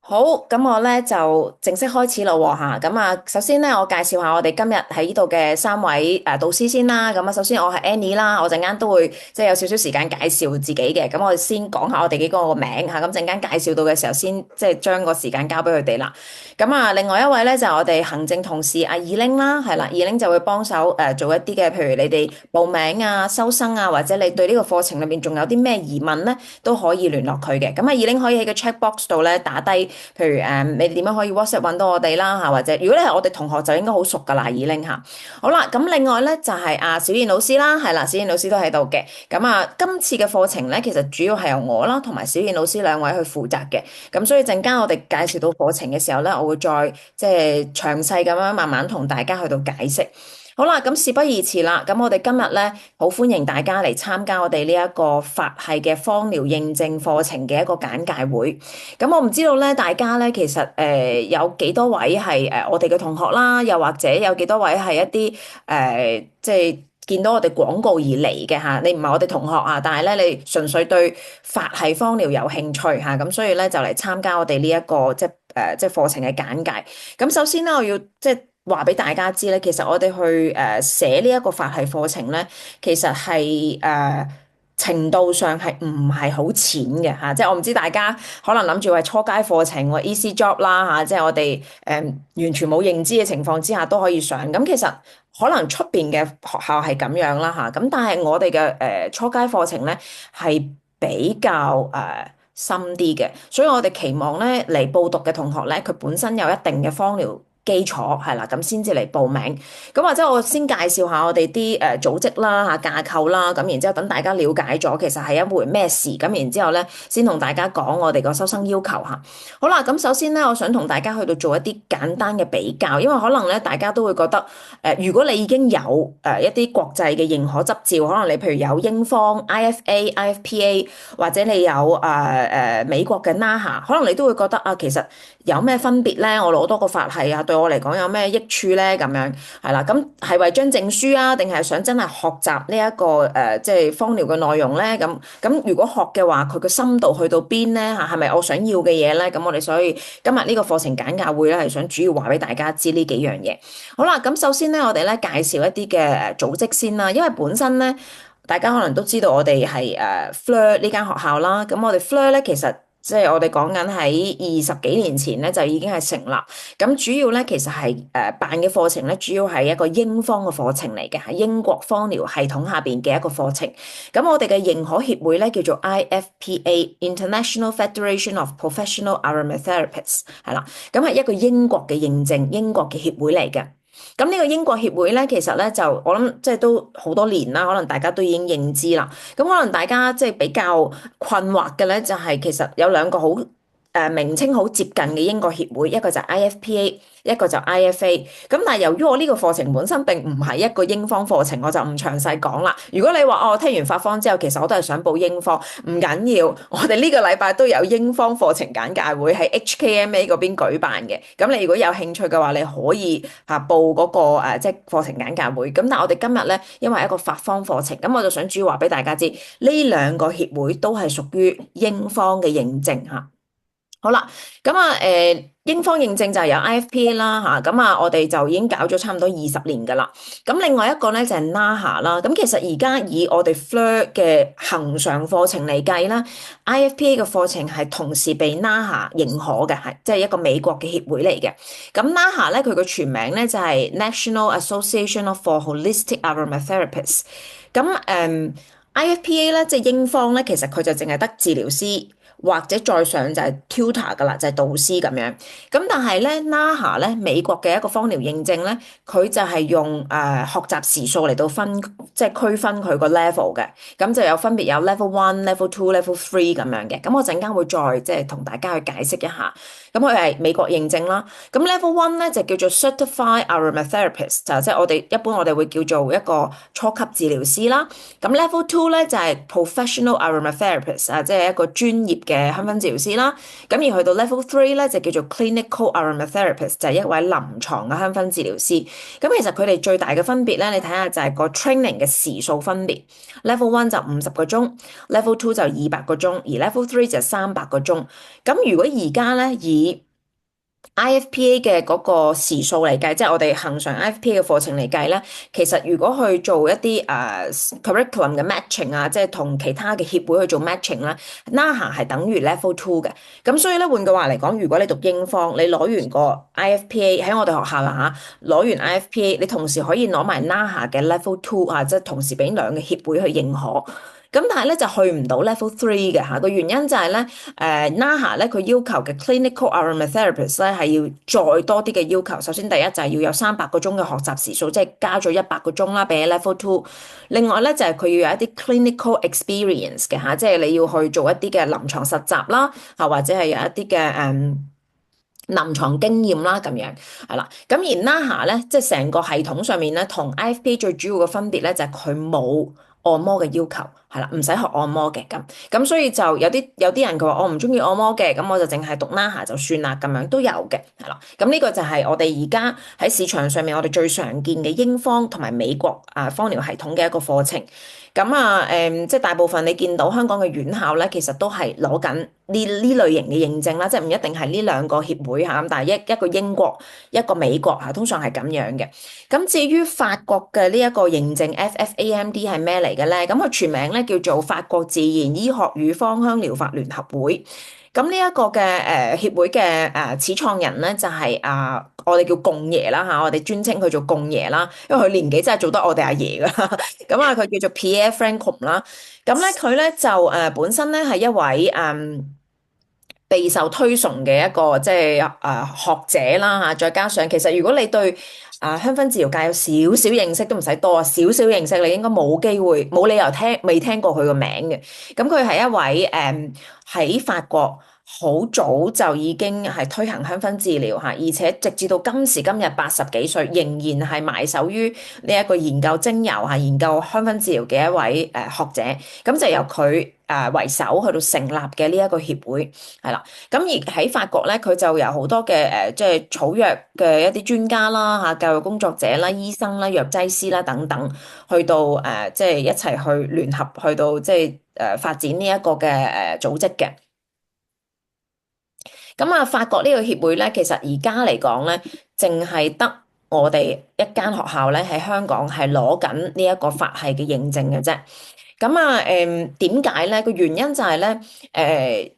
好，咁我咧就正式開始咯喎吓，咁首先咧我介紹下我哋今日喺呢度嘅三位導師先啦。咁首先我係 Annie 啦，我陣間都會即係有少少時間介紹自己嘅。咁我哋先講下我哋幾個名吓，咁陣間介紹到嘅時候先即係將個時間交俾佢哋啦。另外一位咧就係我哋行政同事阿二玲啦，係啦，二玲就會幫手做一啲嘅，譬如你哋報名啊、收生啊，或者你對呢個課程裏面仲有啲咩疑問咧，都可以聯絡佢嘅。咁二玲可以喺個 chat box 度咧打低。譬如你哋點樣可以 WhatsApp 揾到我哋啦嚇，或者如果你係我哋同學就應該好熟噶啦，已經嚇。好啦，咁另外咧就係小燕老師啦，係啦，小燕老師都喺度嘅。今次嘅課程咧，其實主要係由我啦同埋小燕老師兩位去負責嘅。咁所以陣間我哋介紹到課程嘅時候咧，我會再即係詳細咁樣慢慢同大家去到解釋。好啦，咁事不宜遲啦，咁我哋今日咧好歡迎大家嚟參加我哋呢一個法系嘅芳療認證課程嘅一個簡介會。咁我唔知道咧，大家咧其實有幾多位係我哋嘅同學啦，又或者有幾多位係一啲即係見到我哋廣告而嚟嘅嚇，你唔係我哋同學啊，但係咧你純粹對法系芳療有興趣嚇，咁所以咧就嚟參加我哋呢一個即係課程嘅簡介。咁首先咧，我要即係話俾大家知咧，其實我哋去寫呢一個法系課程咧，其實係程度上係唔係好淺嘅嚇，即係我唔知大家可能諗住係初階課程或 easy job 啦嚇，即係我哋完全冇認知嘅情況之下都可以上。咁其實可能出邊嘅學校係咁樣啦嚇，咁但係我哋嘅初階課程咧係比較深啲嘅，所以我哋期望咧嚟報讀嘅同學咧，佢本身有一定嘅芳療基礎係啦，咁先至嚟報名。咁或者我先介紹下我哋啲組織啦嚇架構啦，咁然之後等大家了解咗其實係一回咩事，咁然之後咧先同大家講我哋個收生要求嚇。好啦，咁首先咧，我想同大家去到做一啲簡單嘅比較，因為可能咧大家都會覺得如果你已經有一啲國際嘅認可執照，可能你譬如有英方 IFA、IFPA，或者你有美國嘅 NAHA，可能你都會覺得其實有咩分別咧？我攞多個法系啊，對我嚟講有咩益處咧？咁樣係啦，咁係為張證書啊，定係想真係學習呢一個即係芳療嘅內容咧？咁如果學嘅話，佢個深度去到邊咧？嚇，係咪我想要嘅嘢咧？咁我哋所以今日呢個課程簡介會咧，係想主要話俾大家知呢幾樣嘢。好啦，咁首先咧，我哋咧介紹一啲嘅組織先啦，因為本身咧，大家可能都知道我哋係Fleur 呢間學校啦。咁我哋 Fleur 咧，其實即係我哋講緊喺20幾年前咧就已經係成立。咁主要咧其實係辦嘅課程咧，主要係一個英方嘅課程嚟嘅，喺英國芳療系統下邊嘅一個課程。咁我哋嘅認可協會咧叫做 IFPA International Federation of Professional Aromatherapists， 係啦，咁係一個英國嘅認證，英國嘅協會嚟嘅。咁呢個英國協會咧，其實咧就我諗即係都好多年啦，可能大家都已經認知啦。咁可能大家即係比較困惑嘅咧，就係其實有兩個好名稱好接近嘅英國協會，一個就係 IFPA，一個就 IFA。咁但係由於我呢個課程本身並唔係一個英方課程，我就唔詳細講啦。如果你話我聽完法方之後，其實我都係想報英方，唔緊要。我哋呢個禮拜都有英方課程簡介會喺 HKMA 嗰邊舉辦嘅。咁你如果有興趣嘅話，你可以報嗰個即係課程簡介會。咁但係我哋今日咧，因為係一個法方課程，咁我就想主要話俾大家知，呢兩個協會都係屬於英方嘅認證嚇。好啦，英方認證就係有 IFPA 啦嚇，我哋就已經搞咗差唔多20年噶啦。咁另外一個咧就係 NAHA 啦。咁其實而家以我哋 Fleur 嘅恆常課程嚟計啦，IFPA 嘅課程係同時被 NAHA 認可嘅，係即係一個美國嘅協會嚟嘅。咁 NAHA 咧佢個全名咧就係 National Association for Holistic Aromatherapists。IFPA 咧即係英方咧，其實佢就淨係得治療師。或者再上就係 tutor 噶啦，就係導師咁樣。咁但係咧，NAHA 咧美國嘅一個芳療認證咧，佢就係用學習時數嚟到分，即係區分佢個 level 嘅。咁就有分別有 level one、level two、level three 咁樣嘅。咁我陣間會再即係同大家去解釋一下。咁佢係美國認證啦。咁 level one 咧就叫做 certified aromatherapist，就即係我哋一般我哋會叫做一個初級治療師啦。咁 level two two 咧就係 professional aromatherapist 啊，即係一個專業嘅香薰治療師啦。咁而去到 level three 咧就叫做 clinical aromatherapist，就係一位臨床嘅香薰治療師。咁其實佢哋最大嘅分別咧，你睇下就係個 training 嘅時數分別。level one 就50個鐘，level two 就200個鐘，而 level three 就300個鐘。咁如果而家咧以 IFPA 嘅嗰個時數嚟計，即係我哋恒常 IFPA 嘅課程嚟計咧，其實如果去做一啲curriculum 嘅 matching 啊，即係同其他嘅協會去做 matching 咧，NAHA 係等於 level two 嘅。咁所以咧換句話嚟講，如果你讀英方，你攞完個 IFPA 喺我哋學校啦嚇，攞完 IFPA，你同時可以攞埋 NAHA 嘅 level two 啊，即係同時俾兩個協會去認可。咁但係咧就去唔到 level three 嘅嚇，個原因就係咧NAHA 咧佢要求嘅 clinical aromatherapist 咧係要再多啲嘅要求。首先第一就係要有300個鐘嘅學習時數，即係加咗100個鐘啦，比起 level two。另外咧就係佢要有一啲 clinical experience 嘅嚇，即係你要去做一啲嘅臨床實習啦，嚇或者係有一啲嘅臨床經驗啦，咁樣係啦。咁而 NAHA 咧，即係成個系統上面咧，同 IFP 最主要嘅分別咧，就係佢冇按摩嘅要求，係啦，唔使學按摩嘅咁。咁所以就有啲人佢話我唔中意按摩嘅，咁我就淨係讀 NAHA 就算啦，咁樣都有嘅，係啦。咁呢個就係我哋而家喺市場上面我哋最常見嘅英方同埋美國芳療系統嘅一個課程。咁即係大部分你見到香港嘅院校咧，其實都係攞緊呢類型嘅認證啦，即係唔一定係呢兩個協會嚇，但係一個英國一個美國嚇，通常係咁樣嘅。咁至於法國嘅呢一個認證 FFAMD 係咩嚟嘅咧？咁佢全名咧叫做法國自然醫學與芳香療法聯合會。咁呢一個嘅協會嘅始創人咧就係我哋叫共爺啦嚇，我哋尊稱佢做共爺啦，因為佢年紀真係做得我哋阿爺噶啦。咁佢叫做 Pierre Franchomme 啦。咁咧佢咧就本身咧係一位備受推崇嘅一個即係學者啦嚇，再加上其實如果你對香薰治療界有少少認識都唔使多啊，少少認識你應該冇機會冇理由未聽過佢個名嘅。咁佢係一位喺法國好早就已經係推行香薰治療嚇，而且直至到今時今日80幾歲仍然係埋首於呢一個研究精油嚇、研究香薰治療嘅一位學者。咁就由佢為首去到成立嘅呢一個協會係啦。咁而喺法國咧，佢就有好多嘅即係草藥嘅一啲專家啦嚇、教育工作者啦、醫生啦、藥劑師啦等等，去到即係一齊去聯合去到即係發展呢一個嘅組織嘅。咁法國呢個協會咧，其實而家嚟講咧，淨係得我哋一間學校咧喺香港係攞緊呢一個法系嘅認證嘅啫。咁點解咧？個原因就係咧，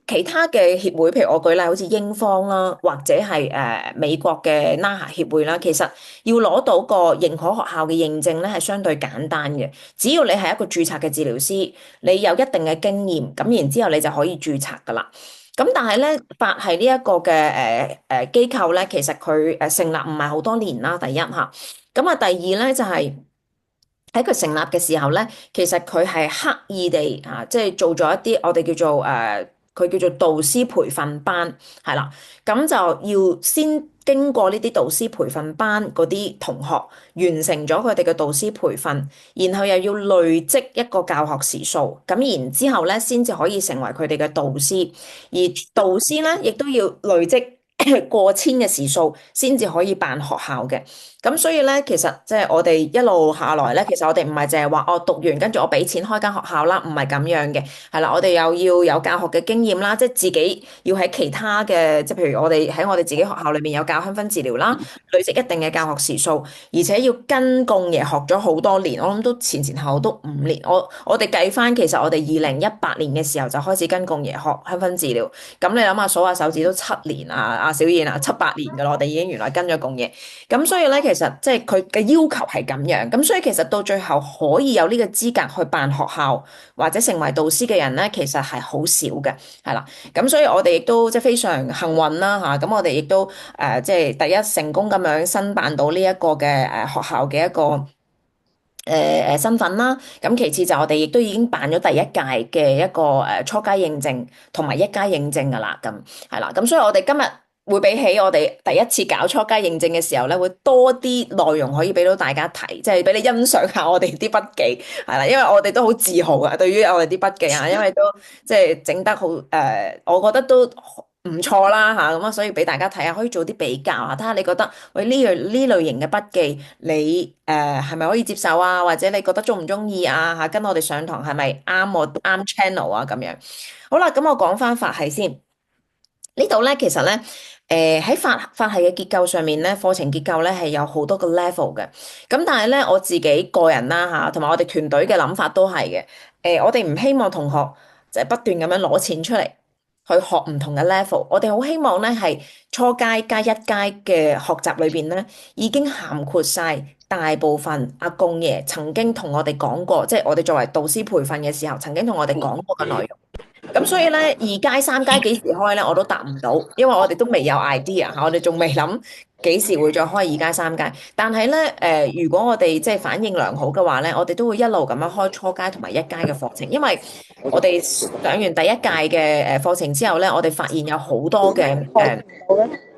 其他嘅協會，譬如我舉例，好似英方啦，或者係美國嘅 NAHA 協會啦，其實要攞到個認可學校嘅認證咧，係相對簡單嘅。只要你係一個註冊嘅治療師，你有一定嘅經驗，咁然之後你就可以註冊噶啦。咁但係咧，法係呢一個嘅機構咧，其實佢成立唔係好多年啦。第一嚇，咁第二咧就係喺佢成立嘅時候咧，其實佢係刻意地即係做咗一啲我哋叫做佢叫做導師培訓班，係啦，咁就要先經過呢啲導師培訓班嗰啲同學完成咗佢哋嘅導師培訓，然後又要累積一個教學時數，咁然之後咧先至可以成為佢哋嘅導師，而導師咧亦都要累積過千嘅時數先至可以辦學校嘅。咁所以咧，其實即係我哋一路下來咧，其實我哋唔係淨係話我讀完跟住我俾錢開間學校啦，唔係咁樣嘅，係啦，我哋又要有教學嘅經驗啦，即係自己要喺其他嘅，即係譬如我哋喺我哋自己學校裏面有教香薰治療啦，累積一定嘅教學時數，而且要跟共爺學咗好多年，我諗都前後都5年。我哋計翻，其實我哋2018年嘅時候就開始跟共爺學香薰治療，咁你諗下數下手指都7年啊，小燕啊7、8年噶啦，我哋已經原來跟咗共爺，咁所以咧其實即係佢嘅要求係咁樣，咁所以其實到最後可以有呢個資格去辦學校或者成為導師嘅人咧，其實係好少嘅，係啦。咁所以我哋亦都即係非常幸運啦嚇，咁我哋亦都即係第一成功咁樣申辦到呢一個嘅學校嘅一個身份啦。咁其次就我哋亦都已經辦咗第一屆嘅一個初階認證同埋1階認證噶啦，咁係啦。咁所以我哋今日會比起我哋第一次搞初階認證嘅時候咧，會多啲內容可以俾到大家睇，即係俾你欣賞下我哋啲筆記，係啦，因為我哋都好自豪啊，對於我哋啲筆記啊，因為都即係整得好我覺得都唔錯啦嚇，咁啊，所以俾大家睇下，可以做啲比較啊，睇下你覺得喂呢類型嘅筆記，你係咪可以接受啊？或者你覺得中唔中意啊？嚇，跟我哋上堂係咪啱我啱 channel 啊？咁樣好啦，咁我講翻法系先。呢度咧，其實咧，喺法系嘅結構上面咧，課程結構咧係有好多個 level 嘅。咁但係咧，我自己個人啦嚇，同埋我哋團隊嘅諗法都係嘅。我哋唔希望同學就係不斷咁樣攞錢出嚟去學唔同嘅 level。我哋好希望咧係初階加一階嘅學習裏邊咧，已經涵括晒大部分阿公爺曾經同我哋講過，即係我哋作為導師培訓嘅時候，曾經同我哋講過嘅內容。咁所以咧，二階、三階幾時開咧，我都答唔到，因為我哋都未有 idea 嚇，我哋仲未諗幾時會再開二階、三階。但係咧，如果我哋即係反應良好嘅話咧，我哋都會一路咁樣開初階同埋一階嘅課程，因為我哋上完第一屆嘅課程之後咧，我哋發現有好多嘅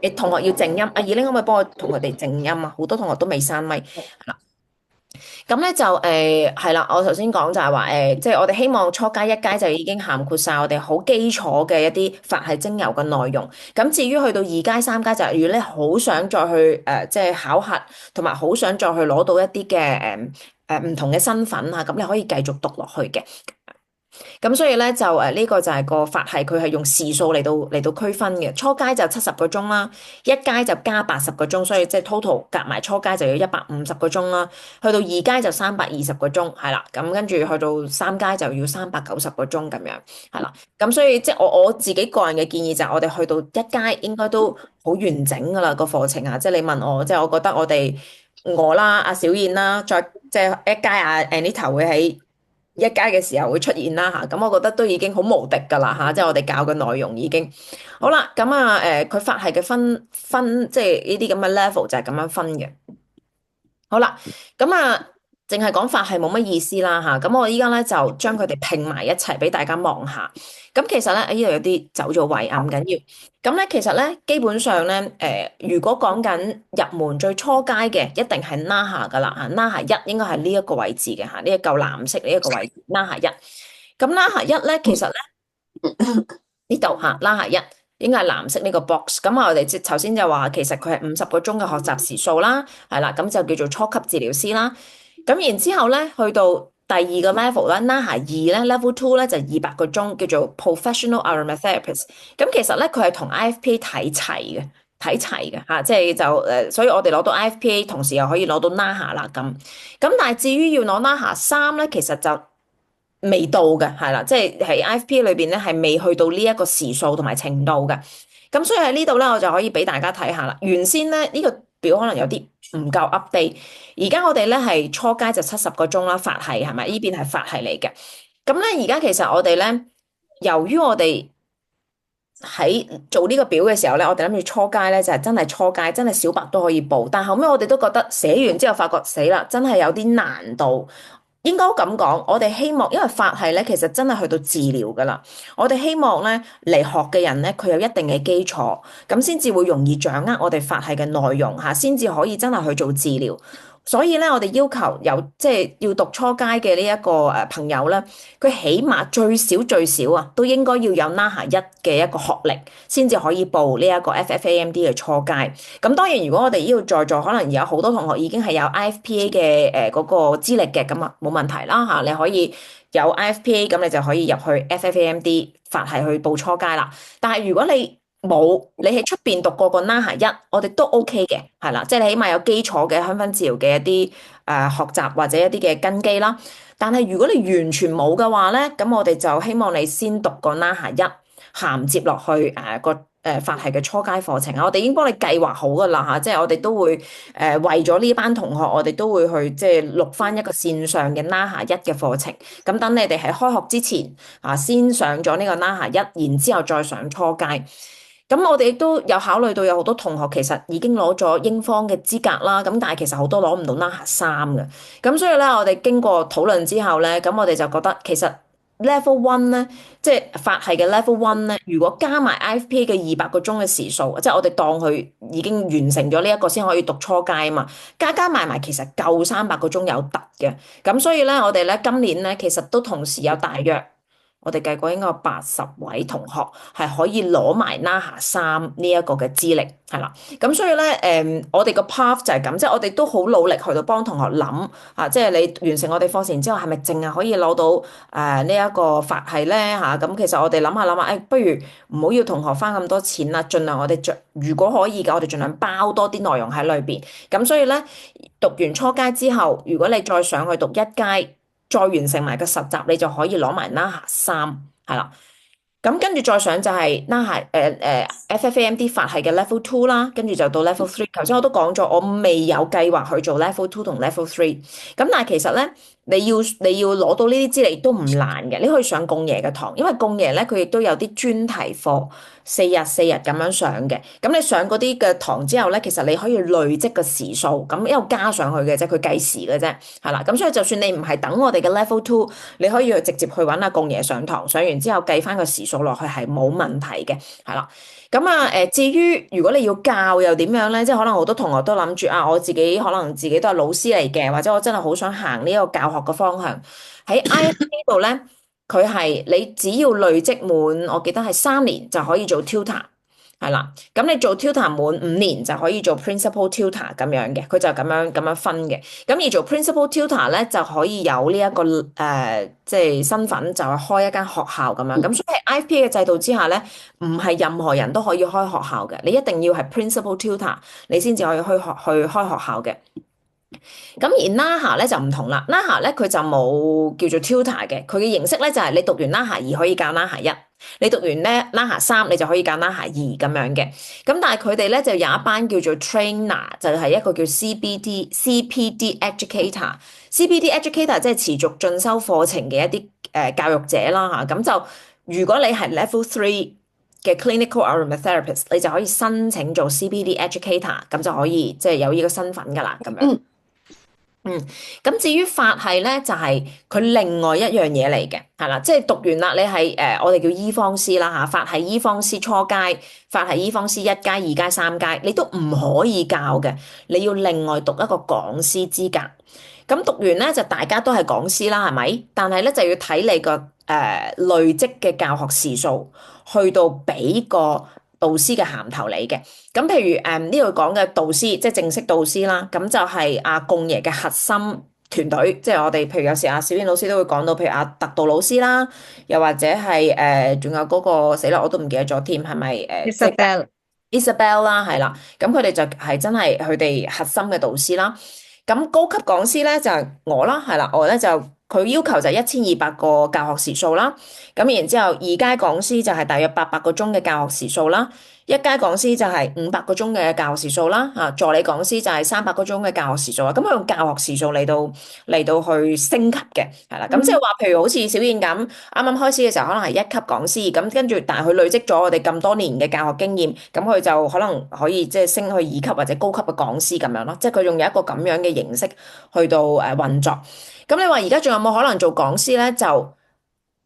你同學要靜音，阿二玲可唔可以幫我同佢哋靜音啊？好多同學都未閂咪。咁咧就係啦，我頭先講就係話即係我哋希望初階一階就已經涵括晒我哋好基礎嘅一啲法系精油嘅內容。咁至於去到二階三階就係如果你好想再去即係考核，同埋好想再去攞到一啲嘅唔同嘅身份啊，咁你可以繼續讀落去嘅。咁所以咧就呢個就係個法系，佢係用時數嚟到區分嘅。初階就70個鐘啦，一階就加80個鐘，所以即係 total 夾埋初階就要150個鐘啦。去到二階就320個鐘，係啦。咁跟住去到三階就要390個鐘咁樣，係啦。咁所以即係我自己個人嘅建議就係我哋去到一階應該都好完整噶啦個課程啊。即係你問我，即係我覺得我啦、阿小燕啦，再即係一階Anita 會喺一階嘅時候會出現啦嚇，咁我覺得都已經好無敵㗎啦嚇，即係我哋教嘅內容已經好啦。咁啊佢法系嘅分即係呢啲咁嘅 level 就係咁樣分嘅。好啦，咁啊，淨係講法係冇乜意思啦吓，咁我依家咧就將佢哋拼埋一齊俾大家望下。咁其實咧，呢度有啲走咗位啊，唔緊要。咁咧，其實咧，基本上咧，如果講緊入門最初階嘅，一定係 NAHA 噶啦吓，NAHA 一應該係呢一個位置嘅吓，呢一嚿藍色呢一個位置 NAHA 一。咁 NAHA 一咧，其實咧呢度吓 NAHA 一。應該係藍色呢個 box，咁我哋即頭先就話，其實佢係50個鐘嘅學習時數啦，係啦，咁就叫做初級治療師啦。咁然之後咧，去到第二個 level 咧，NAHA 二咧，level two 咧就200個鐘，叫做 professional aromatherapist。咁其實咧，佢係同 IFPA 睇齊嘅嚇，即係所以我哋攞到 IFPA，同時又可以攞到 NAHA 啦咁。咁但係至於要攞 NAHA 三咧，其實就未到嘅，係啦，即係喺 IFP 裏邊咧係未去到呢一個時數同埋程度嘅，咁所以喺呢度咧我就可以俾大家睇下啦。原先咧呢個表可能有啲唔夠 update，而家我哋咧係初階就70個鐘啦，法系係咪？呢邊係法系嚟嘅，咁咧而家其實我哋咧，由於我哋喺做呢個表嘅時候咧，我哋諗住初階咧就係真係初階，真係小白都可以報，但後尾我哋都覺得寫完之後發覺死啦，真係有啲難度。應該咁講，我哋希望，因為法系咧，其實真係去到治療噶啦。我哋希望咧嚟學嘅人咧，佢有一定嘅基礎，咁先至會容易掌握我哋法系嘅內容吓，先至可以真係去做治療。所以咧，我哋要求有即係要讀初階嘅呢一個朋友咧，佢起碼最少啊，都應該要有 NAHA 一嘅一個學歷，先至可以報呢一個 FFAMD 嘅初階。咁當然，如果我哋呢度在座可能有好多同學已經係有 IFPA 嘅嗰個資歷嘅，咁啊冇問題啦嚇，你可以有 IFPA，咁你就可以入去 FFAMD 法系去報初階啦。但係如果你冇，你喺出邊讀過個 NAHA 一，我哋都 OK 嘅，係啦，即係你起碼有基礎嘅香薰治療嘅一啲學習或者一啲嘅根基啦。但係如果你完全冇嘅話咧，咁我哋就希望你先讀個 NAHA 一，銜接落去個法系嘅初階課程啊。我哋已經幫你計劃好噶啦嚇，即係我哋都會為咗呢班同學，我哋都會去即係錄翻一個線上嘅 NAHA 一嘅課程。咁等你哋喺開學之前先上咗呢個 NAHA 一，然之後再上初階。咁我哋亦都有考慮到有好多同學其實已經攞咗英方嘅資格啦，咁但係其實好多攞唔到 NAHA 三嘅，咁所以咧我哋經過討論之後咧，咁我哋就覺得其實 level one 咧，即係法系嘅 level one 咧，如果加埋 IFPA 嘅200個鐘嘅時數，即係我哋當佢已經完成咗呢一個先可以讀初階啊嘛，加加埋埋其實夠300個鐘有突嘅。咁所以咧，我哋咧今年咧其實都同時有大約。我哋計過應該有80位同學係可以攞埋 NAHA3呢一個嘅資歷，係啦。咁所以咧，我哋個 path 就係咁，即係我哋都好努力去到幫同學諗啊，即係你完成我哋課程之後，係咪淨係可以攞到呢一個法系咧嚇？咁其實我哋諗下諗下，誒，不如唔好要同學花咁多錢啦，盡量我哋如果可以嘅，我哋盡量包多啲內容喺裏邊。咁所以咧，讀完初階之後，如果你再上去讀一階。再完成埋個實習，你就可以攞埋 NAHA3，係啦。咁跟住再上就係 NAHA FFAMD 法系嘅 Level Two 啦，跟住就到 Level Three。頭先我都講咗，我未有計劃去做 Level Two 同 Level Three。咁但係其實咧，你要攞到呢啲資歷都唔難嘅，你可以上共爺嘅堂，因為共爺咧佢亦都有啲專題課，4日4日咁樣上嘅。咁你上嗰啲嘅堂之後咧，其實你可以累積個時數，咁一路加上去嘅啫，佢計時嘅啫，係啦。咁所以就算你唔係等我哋嘅 Level Two，你可以直接去揾阿共爺上堂，上完之後計翻個時數落去係冇問題嘅，係啦。咁啊，至於如果你要教又點樣咧？即係可能好多同學都諗住啊，我自己可能自己都係老師嚟嘅，或者我真係好想行呢個教學嘅方向。喺 IFP 呢度咧，佢係你只要累積滿，我記得係3年就可以做 tutor。係啦，咁你做 tutor 滿5年就可以做 principal tutor 咁樣嘅，佢就咁樣分嘅。咁而做 principal tutor 咧就可以有呢、這、一個即係身份，就係開一間學校咁樣。咁所以喺 IFP 嘅制度之下咧，唔係任何人都可以開學校嘅，你一定要係 principal tutor，你先至可以去開學校嘅。咁而 NAHA 咧就唔同啦，NAHA 咧佢就冇叫做 tutor 嘅，佢嘅形式咧就係你讀完 NAHA2可以教 NAHA1，你讀完咧 NAHA3你就可以教 NAHA2咁樣嘅。咁但係佢哋咧就有一班叫做 trainer，就係一個叫 CPD educator，CPD educator 即係持續進修課程嘅一啲教育者啦嚇。咁就如果你係 level 3嘅 clinical aromatherapist，你就可以申請做 CPD educator，咁就可以即係有呢個身份噶啦咁樣。咁至於法系咧，就係佢另外一樣嘢嚟嘅，係啦，即係讀完啦，你係我哋叫醫科師啦嚇，法系醫科師初階，法系醫科師1階、2階、3階，你都唔可以教嘅，你要另外讀一個講師資格。咁讀完咧就大家都係講師啦，係咪？但係咧就要睇你個累積嘅教學時數，去到俾個導師嘅銜頭你嘅。咁譬如呢度講嘅導師，即係正式導師啦，咁就係阿共爺嘅核心團隊，即係我哋譬如有時阿小燕老師都會講到，譬如阿特導老師啦，又或者係仲有嗰個死啦，我都唔記得咗添，係咪Isabel 啦，係啦，咁佢哋就係真係佢哋核心嘅導師啦。咁高級講師咧就係我啦，係啦，我咧就佢要求就係1200個教學時數啦。咁然之後二階講師就係大約800個鐘嘅教學時數啦。一階講師就係500個鐘嘅教學時數啦。啊，助理講師就係300個鐘嘅教學時數啦。咁佢用教學時數嚟到去升級嘅，係啦。咁即係話，譬如好似小燕咁，啱啱開始嘅時候可能係1級講師，咁跟住但係佢累積咗我哋咁多年嘅教學經驗，咁佢就可能可以即係升去2級或者高級嘅講師咁樣咯。即係佢用有一個咁樣嘅形式去到運作。咁你話而家仲有冇可能做講師咧？就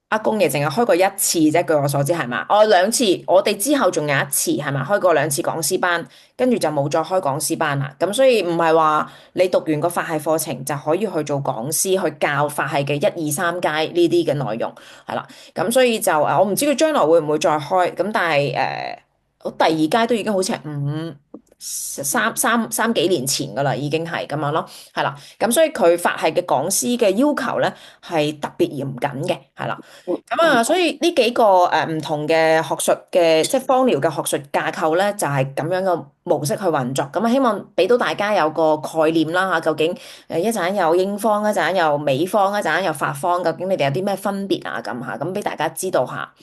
阿公爺淨係開過1次啫，據我所知係嘛？哦，2次，我哋之後仲有1次係咪？開過2次講師班，跟住就冇再開講師班啦。咁所以唔係話你讀完個法系課程就可以去做講師，去教法系嘅1、2、3階呢啲嘅內容係啦。咁所以就我唔知佢將來會唔會再開。咁但係我第2階都已經好似係三幾年前噶啦，已經係咁樣咯，係啦，咁所以佢法系嘅講師嘅要求咧係特別嚴謹嘅，係啦，咁所以呢幾個唔同嘅學術嘅即係芳療嘅學術架構咧，就係咁樣嘅模式去運作，咁希望俾到大家有個概念啦嚇，究竟一陣間有英方，一陣間有美方，一陣間有法方，究竟你哋有啲咩分別啊咁嚇，咁俾大家知道下。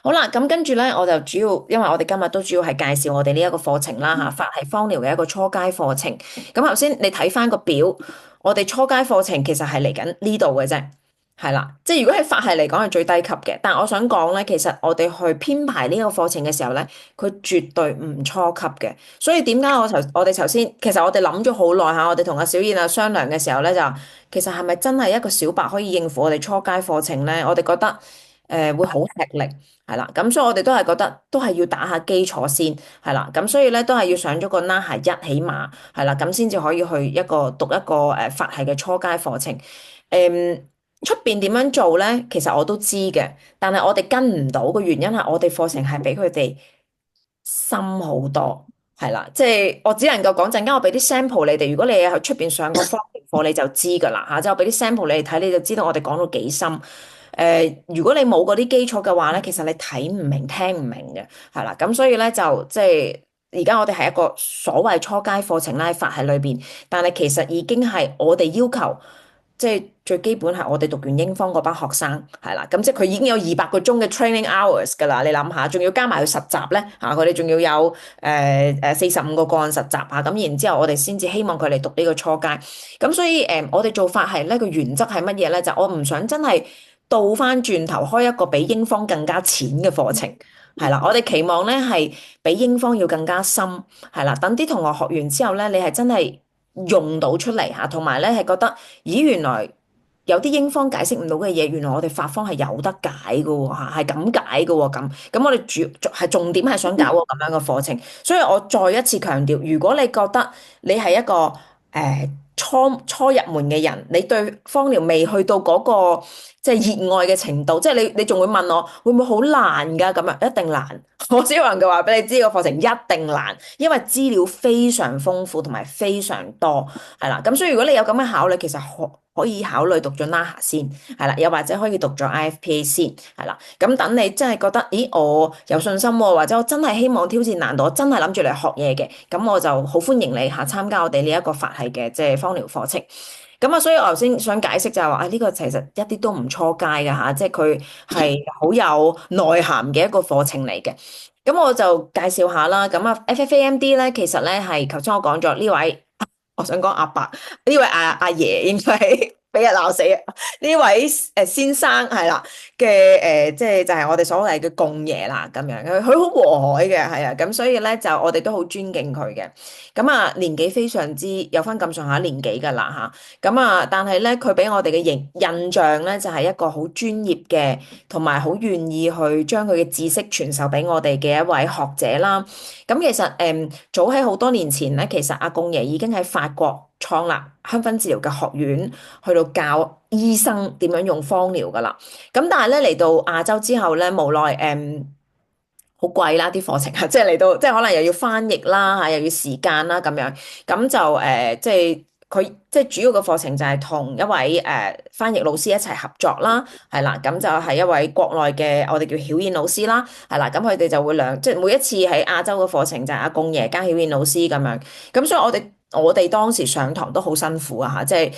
好啦，咁跟住咧，我就主要，因為我哋今日都主要係介紹我哋呢一個課程啦嚇，法系芳療嘅一個初階課程。咁頭先你睇翻個表，我哋初階課程其實係嚟緊呢度嘅啫，係啦，即係如果喺法系嚟講係最低級嘅，但係我想講咧，其實我哋去編排呢個課程嘅時候咧，佢絕對唔初級嘅。所以點解我哋頭先，其實我哋諗咗好耐嚇，我哋同阿小燕啊商量嘅時候咧，就其實係咪真係一個小白可以應付我哋初階課程咧？我哋覺得會好吃力，係啦，咁所以我哋都係覺得都係要打下基礎先，係啦，咁所以咧都係要上咗個 NAHA 一起碼，係啦，咁先至可以去讀一個法系嘅初階課程。出邊點樣做咧？其實我都知嘅，但係我哋跟唔到嘅原因係我哋課程係比佢哋深好多，係啦，即係我只能夠講陣間我俾啲 sample 你哋，如果你係去出邊上過方程課你就知噶啦吓，即係我俾啲 sample 你哋睇，你就知道我哋講到幾深。如果你冇嗰啲基礎嘅話咧，其實你睇唔明、聽唔明嘅，係啦，咁所以咧就即係而家我哋係一個所謂初階課程啦，喺法喺裏邊，但係其實已經係我哋要求。即係最基本係我哋讀完英方嗰班學生係啦，咁即係佢已經有200個鐘嘅 training hours 㗎啦，你諗下，仲要加埋去實習咧嚇，佢哋仲要有45個個案實習嚇，咁然之後我哋先至希望佢哋讀呢個初階，咁所以我哋做法係呢個原則係乜嘢咧？就我唔想真係倒翻轉頭開一個比英方更加淺嘅課程。係啦，我哋期望咧係比英方要更加深，係啦，等啲同學學完之後咧，你係真係用到出嚟嚇，同埋咧係覺得，咦，原來有啲英方解釋唔到嘅嘢，原來我哋法方係有得解嘅喎嚇，係咁解嘅喎咁我哋係重點係想搞個咁樣嘅課程，所以我再一次強調，如果你覺得你係一個初入門嘅人，你對芳療未去到嗰個即係熱愛嘅程度，即係你仲會問我會唔會好難㗎？咁啊，一定難。我只能夠話俾你知，個課程一定難，因為資料非常豐富同埋非常多，係啦。咁所以如果你有咁嘅考慮，其實可以考慮讀咗 NAHA 先，係啦，又或者可以讀咗 IFPA 先，係啦。咁等你真係覺得，咦，我有信心喎，或者我真係希望挑戰難度，我真係諗住嚟學嘢嘅，咁我就好歡迎你嚇參加我哋呢一個法系嘅即係芳療課程。咁啊，所以我頭先想解釋就係話，啊呢個其實一啲都唔初階嘅嚇，即係佢係好有內涵嘅一個課程嚟嘅。咁我就介紹下啦。咁啊，FFAMD 咧，其實咧係頭先我講咗呢位，我想講阿伯，呢位阿爺應該係俾人鬧死啊！呢位先生係啦嘅即係就係我哋所謂嘅共爺啦咁樣，佢好和藹嘅係啊，咁所以咧就我哋都好尊敬佢嘅。咁啊年紀非常之有翻咁上下年紀㗎啦嚇，咁啊但係咧佢俾我哋嘅印象咧就係一個好專業嘅，同埋好願意去將佢嘅知識傳授俾我哋嘅一位學者啦。咁其實早喺好多年前咧，其實阿共爺已經喺法國創立香薰治療嘅學院，去到教醫生點樣用芳療噶啦。咁但係咧嚟到亞洲之後咧，無奈好貴啦啲課程啊，即係嚟到即係可能又要翻譯啦嚇，又要時間啦咁樣，咁就即係佢即係主要嘅課程就係同一位翻譯老師一齊合作啦，係啦，咁就係一位國內嘅我哋叫曉燕老師啦，係啦，咁佢哋就會即係每一次喺亞洲嘅課程就係阿共爺加曉燕老師咁樣，咁所以我哋當時上堂都好辛苦啊嚇，即係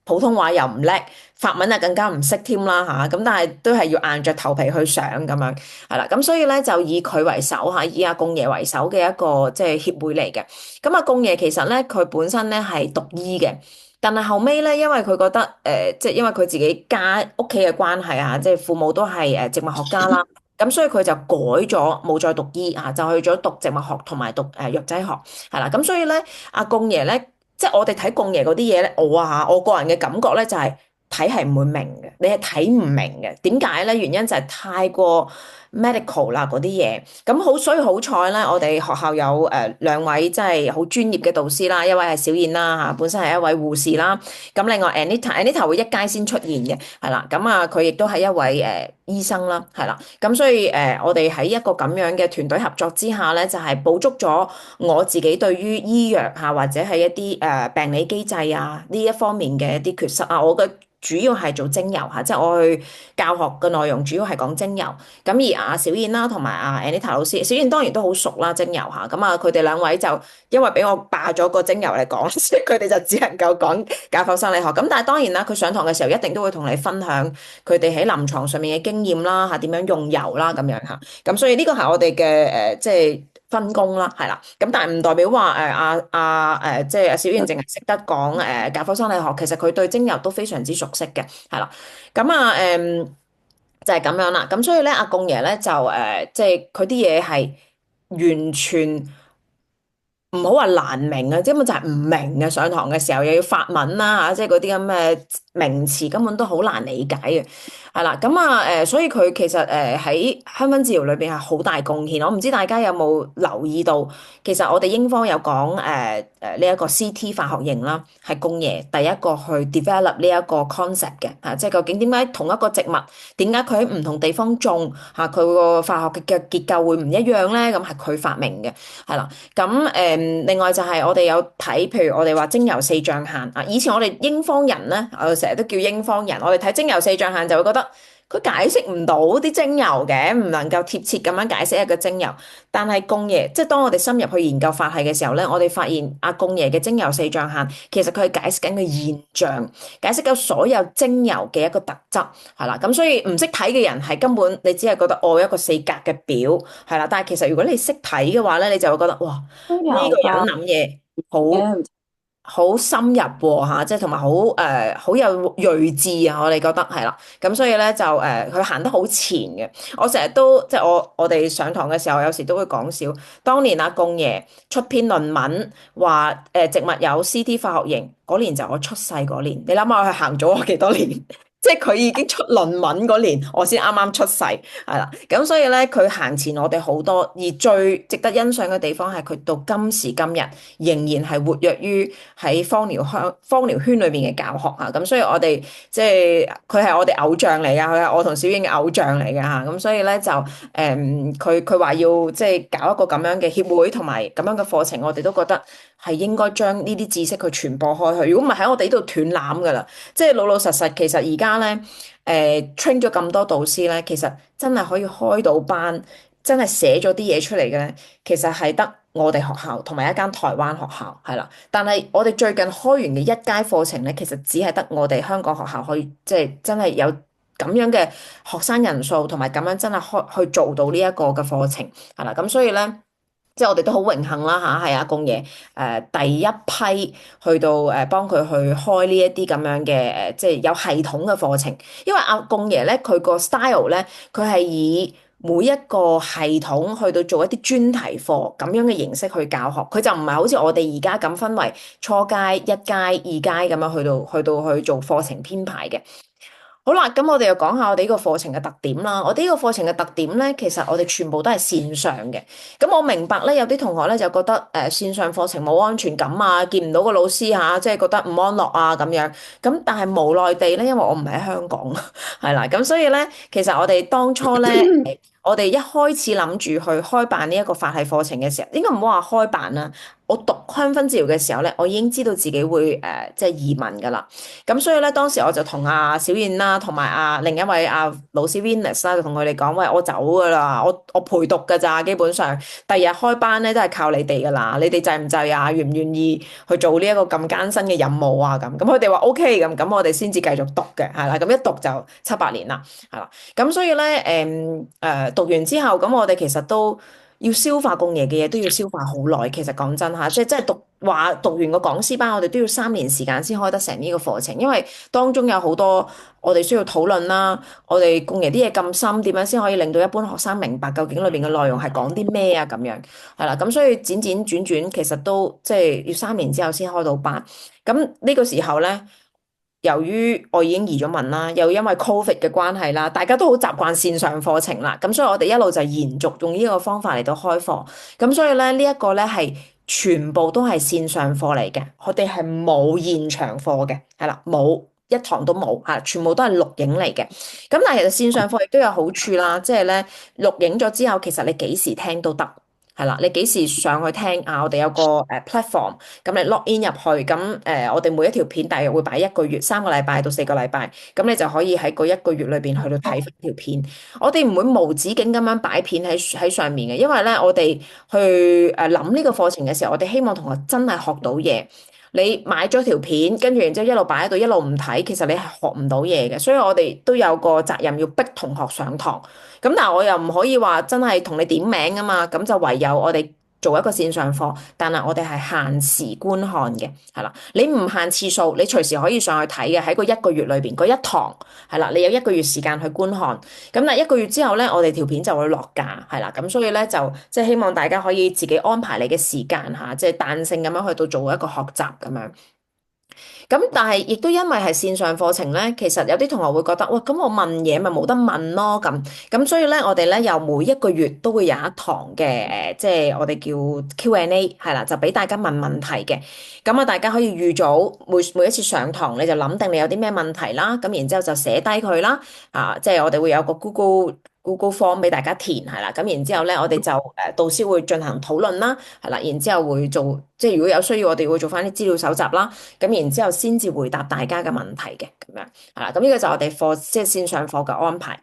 普通話又唔叻，法文啊更加唔識添啦嚇，咁但係都係要硬着頭皮去上咁樣，係啦，咁所以咧就以佢為首嚇，以阿共爺為首嘅一個即係協會嚟嘅。咁阿共爺其實咧佢本身咧係讀醫嘅，但係後尾咧因為佢覺得即係因為佢自己家屋企嘅關係啊，即係父母都係植物學家啦，咁所以佢就改咗冇再讀醫啊，就去咗讀植物學同埋讀藥劑學，係啦，咁所以咧阿共爺咧。即係我哋睇共爺嗰啲嘢咧，我個人嘅感覺咧就係睇係唔會明嘅，你係睇唔明嘅。點解咧？原因就係太過 medical 啦嗰啲嘢。咁好，所以好彩咧，我哋學校有兩位即係好專業嘅導師啦，一位係小燕啦嚇，本身係一位護士啦。咁另外 Anita 會一階先出現嘅，係啦。咁啊，佢亦都係一位醫生啦，係啦。咁所以我哋喺一個咁樣嘅團隊合作之下咧，就係補足咗我自己對於醫藥嚇或者係一啲病理機制啊呢一方面嘅一啲缺失啊，我嘅主要係做精油嚇，即係我去教學嘅內容主要係講精油。咁而阿小燕啦，同埋阿 Anita 老師。小燕當然都好熟啦，精油嚇。咁啊，佢哋兩位就因為俾我霸咗個精油嚟講，所以佢哋就只能夠講解剖生理學。咁但係當然啦，佢上堂嘅時候一定都會同你分享佢哋喺臨床上面嘅經驗啦，嚇點樣用油啦咁樣嚇。咁所以呢個係我哋嘅即係分工啦，係啦。咁但係唔代表話即係阿小燕淨係識得講解剖生理學，其實佢對精油都非常之熟悉嘅，係啦。咁就係咁樣啦。咁所以咧，阿公爺咧就即係佢啲嘢係完全唔好話難明啊，根本就係唔明啊！上堂嘅時候又要法文啦嚇，即係嗰啲咁嘅名詞根本都好難理解嘅，係啦。咁所以佢其實喺香薰治療裏邊係好大貢獻。我唔知大家有冇留意到，其實我哋英方有講呢一個 CT 化學型啦，係公爺第一個去 develop 呢一個 concept 嘅嚇，即係究竟點解同一個植物點解佢喺唔同地方種嚇佢個化學嘅結構會唔一樣咧？咁係佢發明嘅，係啦。咁另外就係我哋有睇，譬如我哋話精油四象限啊，以前我哋英方人咧，我哋成日都叫英方人，我哋睇精油四象限就會覺得佢解釋唔到啲精油嘅，唔能夠貼切咁樣解釋一個精油。但係公爺，即係當我哋深入去研究法系嘅時候咧，我哋發現阿公爺嘅精油四象限，其實佢係解釋緊個現象，解釋緊所有精油嘅一個特質，係啦。咁所以唔識睇嘅人係根本你只係覺得哦一個四格嘅表，係啦。但係其實如果你識睇嘅話咧，你就會覺得哇，都呢個人有㗎諗嘢好嘅，好深入喎嚇，即係同埋好有睿智啊！我哋覺得係啦，咁所以咧就佢行得好前嘅。我成日都即係我哋上堂嘅時候，有時都會講笑。當年阿公爺出篇論文話植物有 CT 化學型嗰年就我出世嗰年，你諗下佢行咗我幾多年？即係佢已經出論文嗰年，我先啱啱出世，係啦。咁所以咧，佢行前我哋好多，而最值得欣賞嘅地方係佢到今時今日仍然係活躍於喺芳療圈裏邊嘅教學嚇。咁所以我哋即係佢係我哋偶像嚟㗎，佢係我同小英嘅偶像嚟㗎嚇。咁所以咧就佢話要即係搞一個咁樣嘅協會同埋咁樣嘅課程，我哋都覺得係應該將呢啲知識去傳播開去。如果唔係喺我哋呢度斷纜㗎啦。即係老老實實，其實而家咧，train 咗咁多導師咧，其實真係可以開到班，真係寫咗啲嘢出嚟嘅咧，其實係得我哋學校同埋一間台灣學校係啦。但係我哋最近開完嘅一階課程咧，其實只係得我哋香港學校可以，即係真係有咁樣嘅學生人數，同埋咁樣真係去做到呢一個嘅課程係啦。咁所以咧。即係我哋都好榮幸啦嚇，係阿公爺第一批去到幫佢去開呢一啲咁樣嘅即係有系統嘅課程。因為阿公爺咧，佢個 style 咧，佢係以每一個系統去到做一啲專題課咁樣嘅形式去教學，佢就唔係好似我哋而家咁分為初階、一階、二階咁樣去做課程編排嘅。好啦，咁我哋又講下我哋呢個課程嘅特點啦。我哋呢個課程嘅特點咧，其實我哋全部都係線上嘅。咁我明白咧，有啲同學咧就覺得線上課程冇安全感啊，見唔到個老師嚇，即係覺得唔安樂啊咁樣。咁但係無奈地咧，因為我唔喺香港，係啦，咁所以咧，其實我哋當初咧，我哋一開始諗住去開辦呢一個法系課程嘅時候，應該唔好話開辦啦。我讀香薰治療嘅時候咧，我已經知道自己會即係移民噶啦。咁所以咧，當時我就同阿小燕啦，同埋另一位老師 Venus 啦，就同佢哋講：喂，我走噶啦，我陪讀噶咋，基本上第日開班咧都係靠你哋噶啦，你哋制唔制啊？願唔願意去做呢一個咁艱辛嘅任務啊？咁佢哋話 OK 咁我哋先至繼續讀嘅，係啦，咁一讀就7、8年啦，係啦，咁所以咧讀完之後，咁我哋其實都要消化公爺嘅嘢，都要消化好耐。其實講真嚇，即係真係讀完個講師班，我哋都要3年時間先開得成呢個課程，因為當中有好多我哋需要討論啦。我哋公爺啲嘢咁深，點樣先可以令到一般學生明白究竟裏邊嘅內容係講啲咩啊？咁樣係啦，咁所以轉轉轉轉，其實都即係要3年之後先開到班。咁呢個時候咧。由於我已經移咗民啦，又因為 Covid 嘅關係啦，大家都好習慣線上課程啦，咁所以我哋一路就延續用呢個方法嚟到開課，咁所以咧呢一個咧係全部都係線上課嚟嘅，我哋係冇現場課嘅，係啦，冇一堂都冇嚇，全部都係錄影嚟嘅。咁但係其實線上課亦都有好處啦，即係咧錄影咗之後，其實你幾時聽都得。係啦，你幾時上去聽啊？我哋有個platform，咁你 log in 入去，咁我哋每一條片大約會擺一個月，3個禮拜到4個禮拜，咁你就可以喺嗰一個月裏邊去到睇翻條片。我哋唔會無止境咁樣擺片喺上面嘅，因為咧我哋去諗呢個課程嘅時候，我哋希望同學真係學到嘢。你買咗條片，跟住然之後一路擺喺度，一路唔睇，其實你係學唔到嘢嘅。所以我哋都有個責任要逼同學上堂。咁但係我又唔可以話真係同你點名啊嘛，咁就唯有我哋做一個線上課，但係我哋係限時觀看嘅，係啦，你唔限次數，你隨時可以上去睇嘅，喺個一個月裏邊嗰一堂，係啦，你有一個月時間去觀看，咁但係一個月之後咧，我哋條片就會落架，係啦，咁所以咧就即係希望大家可以自己安排你嘅時間嚇，即係彈性咁樣去到做一個學習咁樣。咁但係亦都因為係線上課程咧，其實有啲同學會覺得，哇，咁我問嘢咪冇得問咯咁所以咧，我哋咧又每一個月都會有一堂嘅即係我哋叫 Q&A 係啦，就俾大家問問題嘅。咁啊，大家可以預早每一次上堂，你就諗定你有啲咩問題啦，咁然之後就寫低佢啦。即係我哋會有個 Google Form 俾大家填係啦，咁然之後咧，我哋就導師會進行討論啦，係啦，然之後會做即係如果有需要，我哋會做翻啲資料搜集啦，咁然之後先至回答大家嘅問題嘅咁樣係啦，咁呢個就係我哋課即係線上課嘅安排。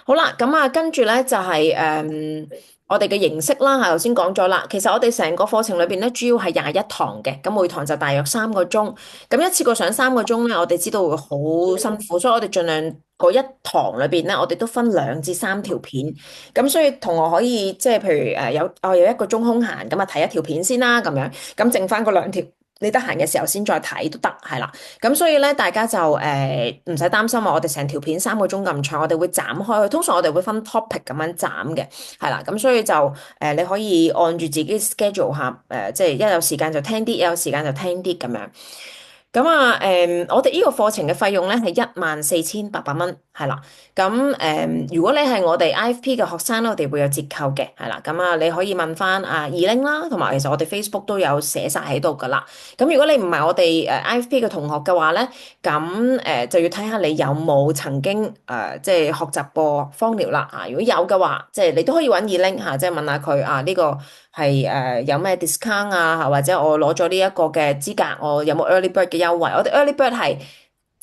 好啦，咁啊，跟住咧就係我哋嘅形式啦，頭先講咗啦。其實我哋成個課程裏邊咧，主要係21堂嘅，咁每堂就大約3個鐘。咁一次過上3個鐘咧，我哋知道會好辛苦，所以我哋盡量嗰一堂裏邊咧，我哋都分2至3條片。咁所以同學可以即係譬如有一個鐘空閒，咁啊睇一條片先啦，咁樣，咁剩翻嗰2條。你得閒嘅時候先再睇都得，係啦。咁所以咧，大家就唔使擔心啊！我哋成條片3個鐘咁長，我哋會斬開佢。通常我哋會分 topic 咁樣斬嘅，係啦。咁所以就你可以按住自己 schedule 下，即係一有時間就聽啲，一有時間就聽啲咁樣。咁啊，我哋呢個課程嘅費用咧係14,800蚊，係啦。咁如果你係我哋 IFP 嘅學生咧，我哋會有折扣嘅，係啦。咁啊，你可以問翻二拎啦，同埋其實我哋 Facebook 都有寫晒喺度噶啦。咁如果你唔係我哋IFP 嘅同學嘅話咧，咁就要睇下你有冇曾經即係學習過芳療啦。如果有嘅話，即係你都可以揾二拎嚇，即係問下佢呢個係有咩 discount 啊，或者我攞咗呢一個嘅資格，我有冇 early bird 嘅優惠？我哋 early bird 係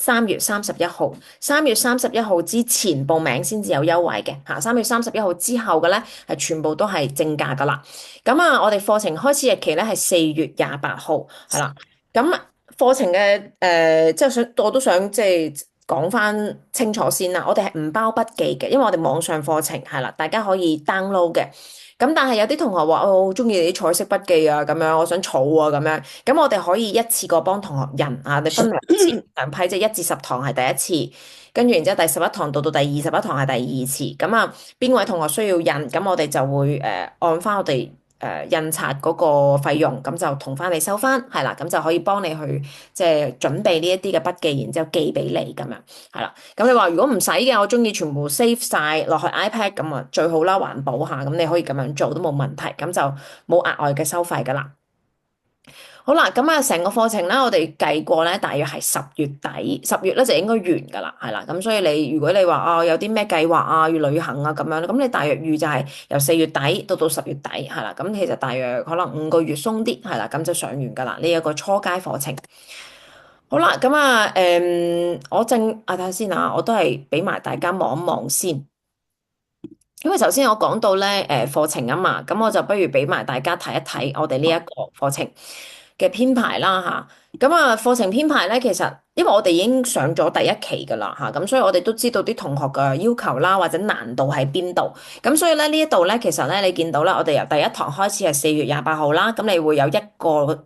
3月31號，3月31號之前報名先至有優惠嘅嚇，3月31號之後嘅咧係全部都係正價噶啦。咁啊，我哋課程開始日期咧係4月28號，係啦。咁課程嘅即係我都想即係講翻清楚先啦。我哋係唔包筆記嘅，因為我哋網上課程係啦，大家可以 download 嘅。咁但係有啲同學話我好中意你啲彩色筆記啊，咁樣我想儲啊，咁樣。咁我哋可以一次過幫同學印啊，你分2批，即係1至10堂係第一次，跟住然之後第11堂到第21堂係第二次。咁啊，邊位同學需要印，咁我哋就會按翻我哋印刷嗰個費用，咁就同翻你收翻，係啦，咁就可以幫你去即係準備呢一啲嘅筆記，然之後寄俾你咁樣，係啦。咁你話如果唔使嘅，我中意全部 save 晒落去 iPad 咁啊，最好啦，環保下，咁你可以咁樣做都冇問題，咁就冇額外嘅收費噶啦。好啦，咁啊，成個課程咧，我哋計過咧，大約係10月底，10月咧就應該完噶啦，係啦。咁所以如果你話有啲咩計劃啊，要旅行啊咁樣，咁你大約預就係由4月底到10月底，係啦。咁其實大約可能5個月鬆啲，係啦，咁就上完噶啦。呢一個初階課程。好啦，咁啊，我睇下先啊，我都係俾埋大家望一望先。因為首先我講到咧，課程啊嘛，咁我就不如俾埋大家睇一睇我哋呢一個課程嘅編排啦吓。咁啊，課程編排咧，其實因為我哋已經上咗第一期噶啦吓，咁所以我哋都知道啲同學嘅要求啦，或者難度喺邊度。咁所以咧呢一度咧，其實咧你見到咧，我哋由第一堂開始係4月28號啦，咁你會有一個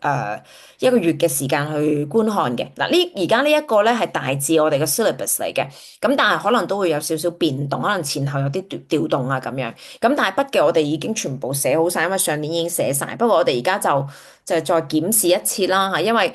月嘅時間去觀看嘅。嗱，而家呢一個咧係大致我哋嘅 syllabus 嚟嘅，咁但係可能都會有少少變動，可能前後有啲調動啊咁樣。咁但係筆記我哋已經全部寫好晒，因為上年已經寫晒。不過我哋而家就再檢視一次啦嚇，因為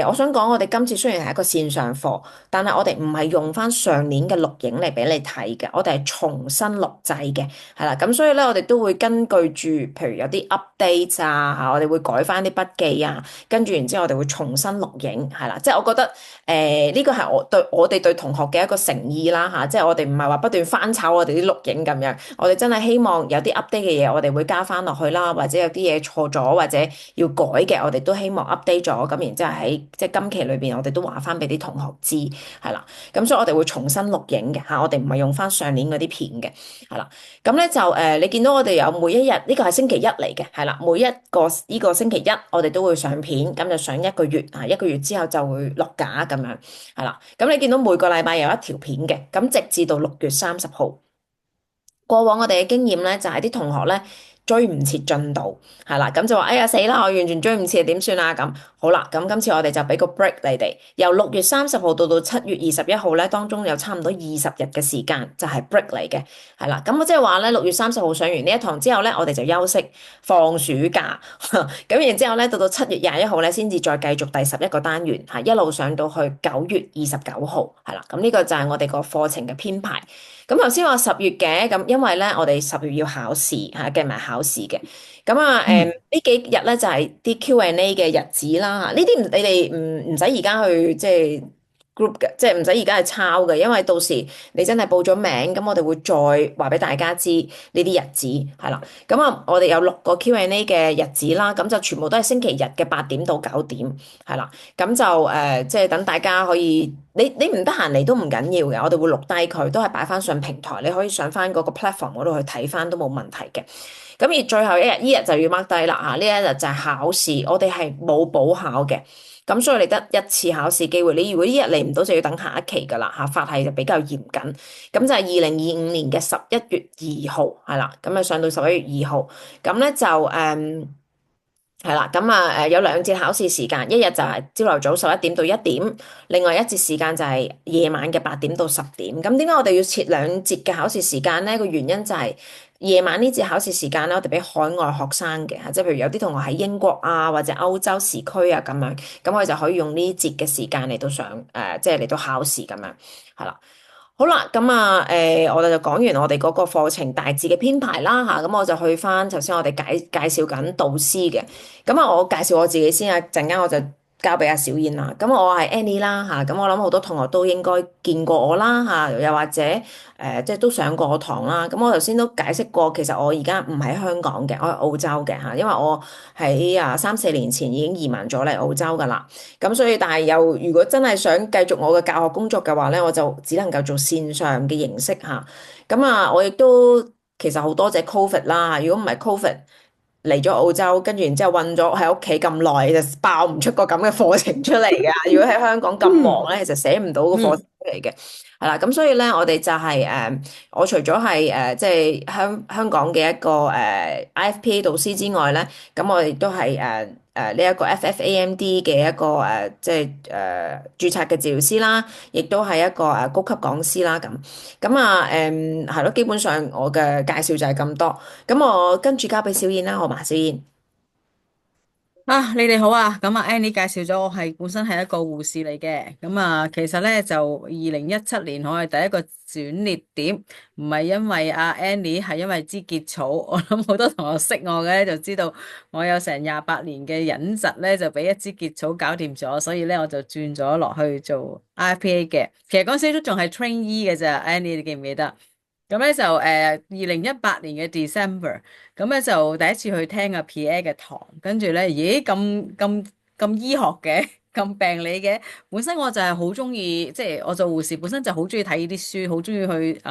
我想講我哋今次雖然係一個線上課，但係我哋唔係用翻上年嘅錄影嚟俾你睇嘅，我哋係重新錄製嘅，係啦。咁所以咧，我哋都會根據住，譬如有啲 update 啊，嚇，我哋會改翻啲筆記啊，跟住然之後我哋會重新錄影，係啦。即係我覺得呢個係我哋對同學嘅一個誠意啦，嚇，即係我哋唔係話不斷翻炒我哋啲錄影咁樣，我哋真係希望有啲 update 嘅嘢，我哋會加翻落去啦，或者有啲嘢錯咗或者要改嘅，我哋都希望 update 咗，咁然之後喺即係今期裏邊，我哋都話翻俾啲同學知，係啦，咁所以我哋會重新錄影嘅嚇，我哋唔係用翻上年嗰啲片嘅，係啦，咁咧就你見到我哋有每一日呢個係星期一嚟嘅，係啦，每一個呢個星期一我哋都會上片，咁就上一個月啊，一個月之後就會落架咁樣，係啦，咁你見到每個禮拜有一條片嘅，咁直至到6月30號。過往我哋嘅經驗咧，就係啲同學咧追唔切進度，係啦，咁就話哎呀死啦，我完全追唔切，點算啊？咁好啦，咁今次我哋就俾個 break 你哋，由6月30號到7月21號咧，當中有差唔多20日嘅時間就係 break 嚟嘅，係啦，咁我即係話咧6月30號上完呢一堂之後咧，我哋就休息放暑假，咁然之後咧到7月21號咧先至再繼續第11個單元，嚇一路上到去9月29號，係啦，咁呢個就係我哋個課程嘅編排。咁頭先話10月嘅，咁因為咧我哋10月要考試嚇，計埋考試嘅。咁啊嗯。呢幾日咧就係啲 Q&A 嘅日子啦嚇，呢啲你哋唔使而家去即係 group 嘅，即係唔使而家去抄嘅，因為到時你真係報咗名，咁我哋會再話俾大家知呢啲日子係啦。咁啊，我哋有6個 Q&A 嘅日子啦，咁就全部都係星期日嘅8點到9點係啦。咁就即係等大家可以，你唔得閒嚟都唔緊要嘅，我哋會錄低佢，都係擺翻上平台，你可以上翻嗰個 platform 嗰度去睇翻都冇問題嘅。咁而最後一日，呢日就要 mark 低啦嚇，呢一日就係考試，我哋係冇補考嘅，咁所以你得一次考試機會。你如果呢日嚟唔到，就要等下一期噶啦嚇，法係就比較嚴謹。咁就係2025年嘅11月2號係啦，咁啊上到11月2號，咁咧就係啦，咁啊，有2節考試時間，一日就係朝頭早11點到1點，另外一節時間就係夜晚嘅8點到10點。咁點解我哋要設2節嘅考試時間咧？個原因就係夜晚呢節考試時間咧，我哋俾海外學生嘅嚇，即係譬如有啲同學喺英國啊或者歐洲時區啊咁樣，咁我哋就可以用呢節嘅時間嚟到上即係嚟到考試咁樣，係啦。好啦，咁啊，我哋就講完我哋嗰個課程大致嘅編排啦，吓，咁我就去翻頭先我哋介紹緊導師嘅，咁啊，我介紹我自己先啊，陣間我就交俾阿小燕啦。咁我係 Annie 啦，吓，咁我諗好多同學都應該見過我啦，吓，又或者即係都上過我堂啦。咁我頭先都解釋過，其實我而家唔喺香港嘅，我係澳洲嘅吓，因為我喺3、4年前已經移民咗嚟澳洲噶啦。咁所以，但係又如果真係想繼續我嘅教學工作嘅話咧，我就只能夠做線上嘅形式嚇。咁啊，我亦都其實好多謝 Covid 啦。如果唔係 Covid 嚟咗澳洲，跟住然之後韞咗喺屋企咁耐，就爆唔出個咁嘅課程出嚟㗎。如果喺香港咁忙咧，其實寫唔到個課程嗯。出嚟嘅。係啦，咁所以咧，我哋就係我除咗係即係香港嘅一個IFPA 導師之外咧，咁我哋都係呢一個 FFAMD 嘅一個即係註冊嘅治療師啦，亦都係一個高級講師啦咁。咁啊係咯，基本上我嘅介紹就係咁多。咁我跟住交俾小燕啦，好嘛？小燕。啊，你哋好啊！咁啊，Annie 介紹咗我係本身係一個護士嚟嘅。咁啊，其實咧就2017年我係第一個轉捩點，唔係因為阿 Annie，係因為支結草。我諗好多同學識我嘅就知道我有成28年嘅隱疾咧，就俾一支結草搞掂咗，所以咧我就轉咗落去做 IPA 嘅。其實嗰陣時都仲係 trainee 嘅咋，Annie 你記唔記得？咁咧就2018年嘅 December，咁咧就第一次去聽阿 Pierre 嘅堂，跟住咧，咦咁醫學嘅，咁病理嘅。本身我就係好中意，即係我做護士本身就好中意睇呢啲書，好中意去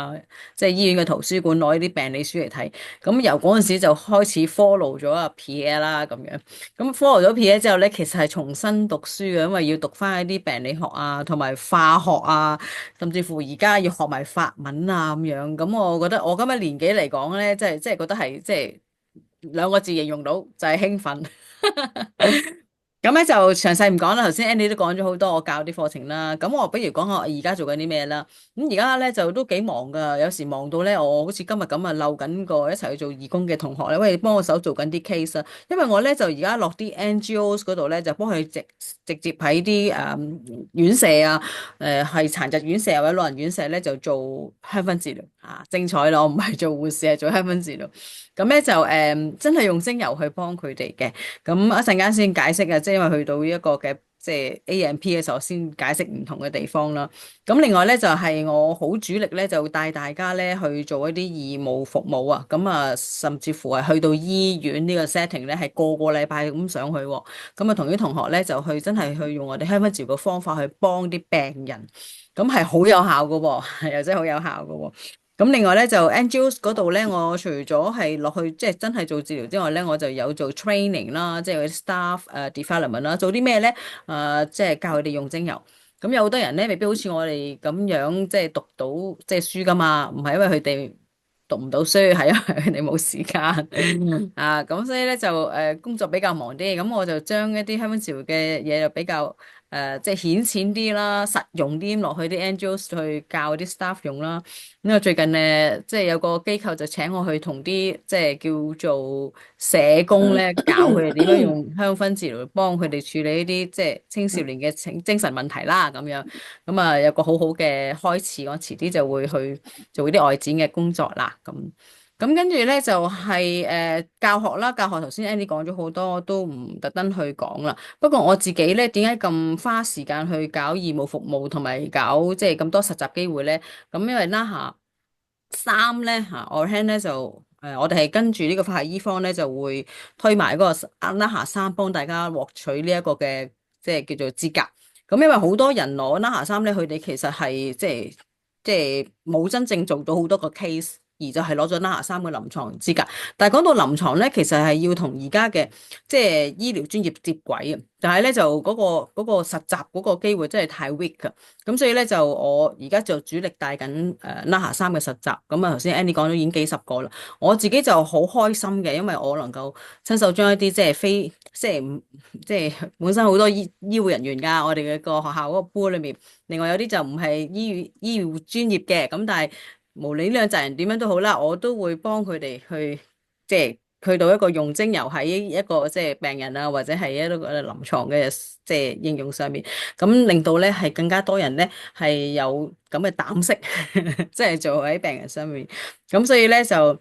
即係醫院嘅圖書館攞呢啲病理書嚟睇。咁由嗰陣時就開始 follow 咗阿 Pierre 啦，咁樣。咁 follow 咗 Pierre 之後咧，其實係重新讀書嘅，因為要讀翻一啲病理學啊，同埋化學啊。甚至乎而家要學埋法文啊咁樣，咁我覺得我今日年紀嚟講咧，即係覺得係即係2個字形容到就係興奮。咁咧就詳細唔講啦。頭先 Andy 都講咗好多我教啲課程啦。咁我不如講下我而家做緊啲咩啦。咁而家咧就都幾忙噶，有時忙到咧我好似今日咁啊，漏緊個一齊去做義工嘅同學咧，喂，你幫我手做緊啲 case 啊。因為我咧就而家落啲 NGOs 嗰度咧，就幫佢直接喺啲院舍啊，係殘疾院舍或者老人院舍咧就做香薰治療啊，精彩咯！我唔係做護士，係做香薰治療。咁咧就真係用精油去幫佢哋嘅。咁一陣間先解釋啊，即係因為去到呢一個嘅即係 A&P 嘅時候，先解釋唔同嘅地方啦。咁另外咧就係我好主力咧，就帶大家咧去做一啲義務服務啊。咁啊，甚至乎係去到醫院呢個 setting 咧，係個個禮拜咁上去喎。咁啊，同啲同學咧就去真係去用我哋香薰治療嘅方法去幫啲病人，咁係好有效嘅喎，係又真係好有效嘅喎。咁另外咧就 NGOs 嗰度咧，我除咗係落去即係真係做治療之外咧，我就有做 training 啦，即係嗰啲 staff development 啦，做啲咩咧？即係教佢哋用精油。咁有好多人咧，未必好似我哋咁樣即係讀到即係書噶嘛，唔係因為佢哋讀唔到書，係因為佢哋冇時間啊。咁所以咧就工作比較忙啲，咁我就將一啲香薰治療嘅嘢就比較即係顯淺啲啦，實用啲落去啲 NGOs 去教啲 staff 用啦。咁啊，最近即係有個機構就請我去同啲即係叫做社工咧，教佢哋點樣用香薰治療幫佢哋處理呢啲即係青少年嘅精神問題啦，咁樣。咁啊，有個好好嘅開始，我遲啲就會去做啲外展嘅工作啦，咁跟住咧就係教學啦，教學頭先 Andy 講咗好多，都唔特登去講啦。不過我自己咧點解咁花時間去搞義務服務同埋搞即係咁多實習機會咧？咁因為拉下三咧嚇，我聽咧就我哋係跟住呢個法醫方咧就會推埋嗰個拉下三，幫大家獲取呢一個嘅即係叫做資格。咁因為好多人攞拉下三咧，佢哋其實係即係冇真正做到好多個 case。而就係攞咗 NAHA 三嘅臨床資格，但係講到臨床咧，其實係要同而家嘅即係醫療專業接軌啊。但係咧就嗰個實習嗰個機會真係太 weak 㗎，咁所以咧就我而家就主力帶緊NAHA 三嘅實習。咁啊頭先 Andy 講咗已經幾十個啦，我自己就好開心嘅，因為我能夠親手將一啲即係非即係唔即係本身好多醫護人員㗎，我哋嘅個學校嗰個 pool 裏面，另外有啲就唔係醫療專業嘅，咁但係。無論呢兩責人點樣都好啦，我都會幫佢哋去，即係去到一個用精油喺一個即係病人啊，或者係一個臨床嘅即係應用上面，咁令到咧係更加多人咧係有咁嘅膽識，即係做喺病人上面。咁所以咧就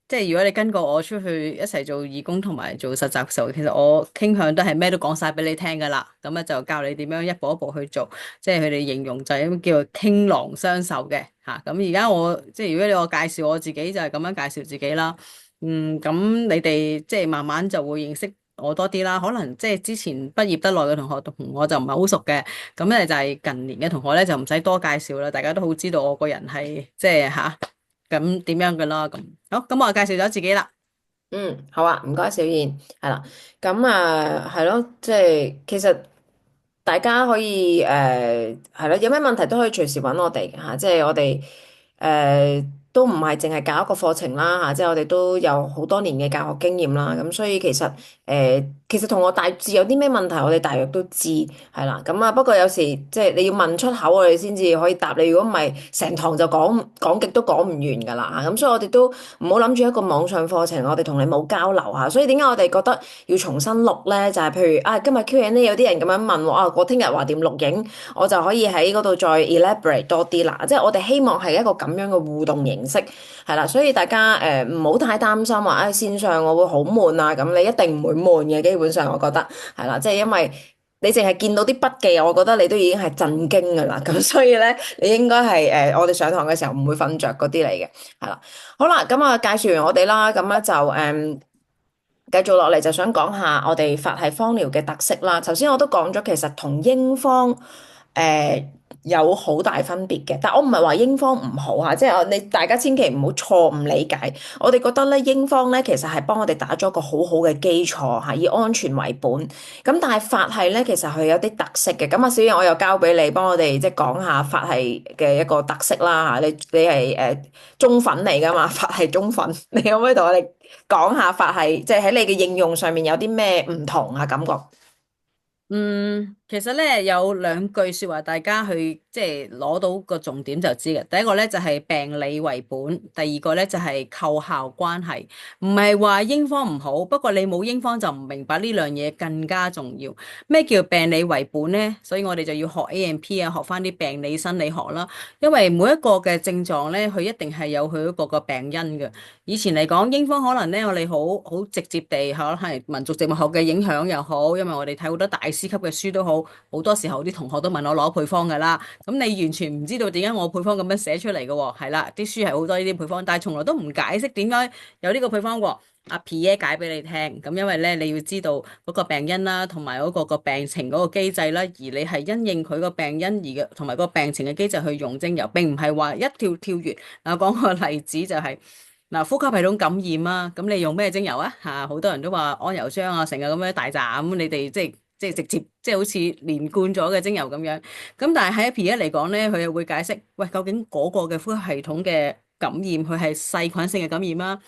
即係如果你跟過我出去一齊做義工同埋做實習嘅時候，其實我傾向都係咩都講晒俾你聽噶啦。咁咧就教你點樣一步一步去做，即係佢哋形容就係咁叫做傾囊相授嘅吓。咁而家我即係如果你我介紹我自己就係咁樣介紹自己啦。咁你哋即係慢慢就會認識我多啲啦。可能即係之前畢業得耐嘅同學同我就唔係好熟嘅，咁咧就係近年嘅同學咧就唔使多介紹啦。大家都好知道我個人係即係吓。咁點樣嘅啦？咁好，咁我介紹咗自己啦。嗯，好啊，唔該，小燕，係啦，咁啊，係咯，即係其實大家可以係咯，有咩問題都可以隨時揾我哋嘅嚇，即係我哋都唔係淨係教一個課程啦嚇，即係我哋都有好多年嘅教學經驗啦，咁所以其實同我大致有啲咩問題，我哋大約都知係啦，咁啊，不過有時即係你要問出口，我哋先至可以答你，如果唔係成堂就講極都講唔完㗎啦嚇，咁所以我哋都唔好諗住一個網上課程，我哋同你冇交流嚇，所以點解我哋覺得要重新錄咧？就係譬如啊，今日 Q&A 有啲人咁樣問我啊，我聽日話點錄影，我就可以喺嗰度再 elaborate 多啲啦。即係我哋希望係一個咁樣嘅互動形式，係啦，所以大家唔好太擔心話啊線上我會好悶啊，咁你一定唔會悶嘅，基本上我覺得係啦，即係因為你淨係見到啲筆記，我覺得你都已經係震驚㗎啦。咁所以咧，你應該係我哋上堂嘅時候唔會瞓着嗰啲嚟嘅，係啦。好啦，咁啊介紹完我哋啦，咁咧就繼續落嚟就想講下我哋法系芳療嘅特色啦。頭先我都講咗，其實同英方有好大分別嘅，但我唔係話英方唔好嚇，即係大家千祈唔好錯誤理解。我哋覺得咧，英方咧其實係幫我哋打咗個好好嘅基礎嚇，以安全為本。咁但係法系咧，其實佢有啲特色嘅。咁啊，小燕我又交俾你幫我哋即係講下法系嘅一個特色啦嚇。你係中粉嚟㗎嘛？法系中粉，你可唔可以同我哋講下法系，即係喺你嘅應用上面有啲咩唔同啊？感覺？其實咧有兩句說話，大家去即係攞到個重點就知嘅。第一個咧就係病理為本，第二個咧就係構效關係。唔係話英方唔好，不過你冇英方就唔明白呢樣嘢更加重要。咩叫病理為本咧？所以我哋就要學 A&P 啊，學翻啲病理生理學啦。因為每一個嘅症狀咧，佢一定係有佢一個個病因嘅。以前嚟講，英方可能咧，我哋好直接地可能係民族植物學嘅影響又好，因為我哋睇好多大師級嘅書都好，好多時候啲同學都問我攞配方噶啦。咁你完全唔知道點解我配方咁樣寫出嚟嘅喎，係啦，啲書係好多呢啲配方，但係從來都唔解釋點解有呢個配方喎。阿 P 解俾你聽，咁因為咧你要知道嗰個病因啦，同埋嗰個病情嗰個機制啦，而你係因應佢個病因而嘅，同埋個病情嘅機制去用精油，並唔係話一跳完。嗱，講個例子就係、嗱，呼吸系統感染啊，咁你用咩精油啊？嚇，好多人都話安油霜啊，成日咁樣大扎咁，你哋即係直接即係好似連貫咗嘅精油咁樣。咁但係喺 P 一嚟講咧，佢又會解釋，喂，究竟嗰個嘅呼吸系統嘅感染，佢係細菌性嘅感染啊，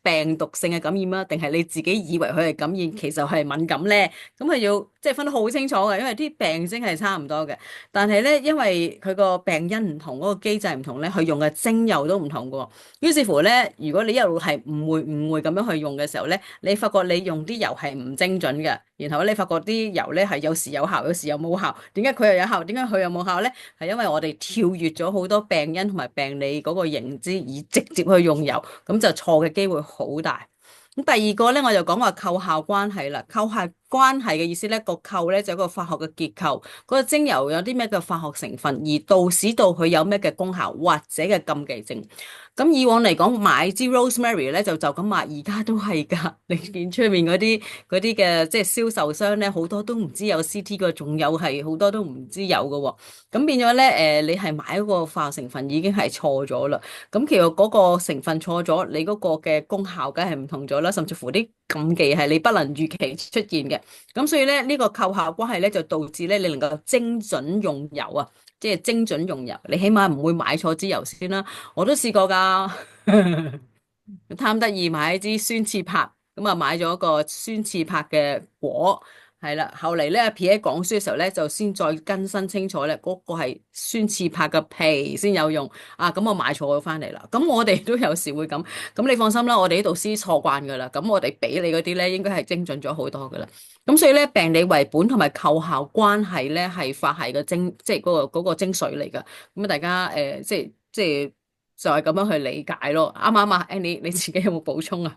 病毒性嘅感染啊，定係你自己以為佢係感染，其實係敏感咧？咁係要即係分得好清楚嘅，因為啲病徵係差唔多嘅，但係咧因為佢個病因唔同，嗰個機制唔同咧，佢用嘅精油都唔同嘅喎。於是乎咧，如果你一路係誤會咁樣去用嘅時候咧，你發覺你用啲油係唔精準嘅，然後你發覺啲油咧係有時有效，有時又冇效。點解佢又有效？點解佢又冇效咧？係因為我哋跳越咗好多病因同埋病理嗰個認知，而直接去用油，咁就錯嘅機會好大。咁第二個咧，我就講話構效關係啦。構效關係嘅意思咧，個構咧就係一個化學嘅結構，嗰個精油有啲咩嘅化學成分，而導使到佢有咩嘅功效或者嘅禁忌症。咁以往嚟講，買支 rosemary 咧就咁買，而家都係㗎。你見出面嗰啲嘅即係銷售商咧，好多都唔知有 CT 嘅，仲有係好多都唔知有嘅喎。咁變咗咧，你係買嗰個化學成分已經係錯咗啦。咁其實嗰個成分錯咗，你嗰個嘅功效梗係唔同咗啦，甚至乎啲禁忌係你不能預期出現嘅。咁所以咧，呢個構效關係咧就導致咧你能夠精準用油啊，即係精準用油，你起碼唔會買錯支油先啦。我都試過㗎，貪得意買一支酸刺柏，咁啊買咗個酸刺柏嘅果。係啦，後嚟咧阿 P 喺講書嘅時候咧，就先再更新清楚咧，嗰個係酸刺柏嘅皮先有用啊！咁我買錯咗翻嚟啦。咁我哋都有時會咁，咁你放心啦，我哋啲導師錯慣噶啦。咁我哋俾你嗰啲咧，應該係精準咗好多噶啦。咁所以咧，病理為本同埋構效關係咧，係法系嘅精，即係嗰個精髓嚟噶。咁啊，大家即係就係咁樣去理解咯。啱唔啱啊？Annie，你自己有冇補充啊？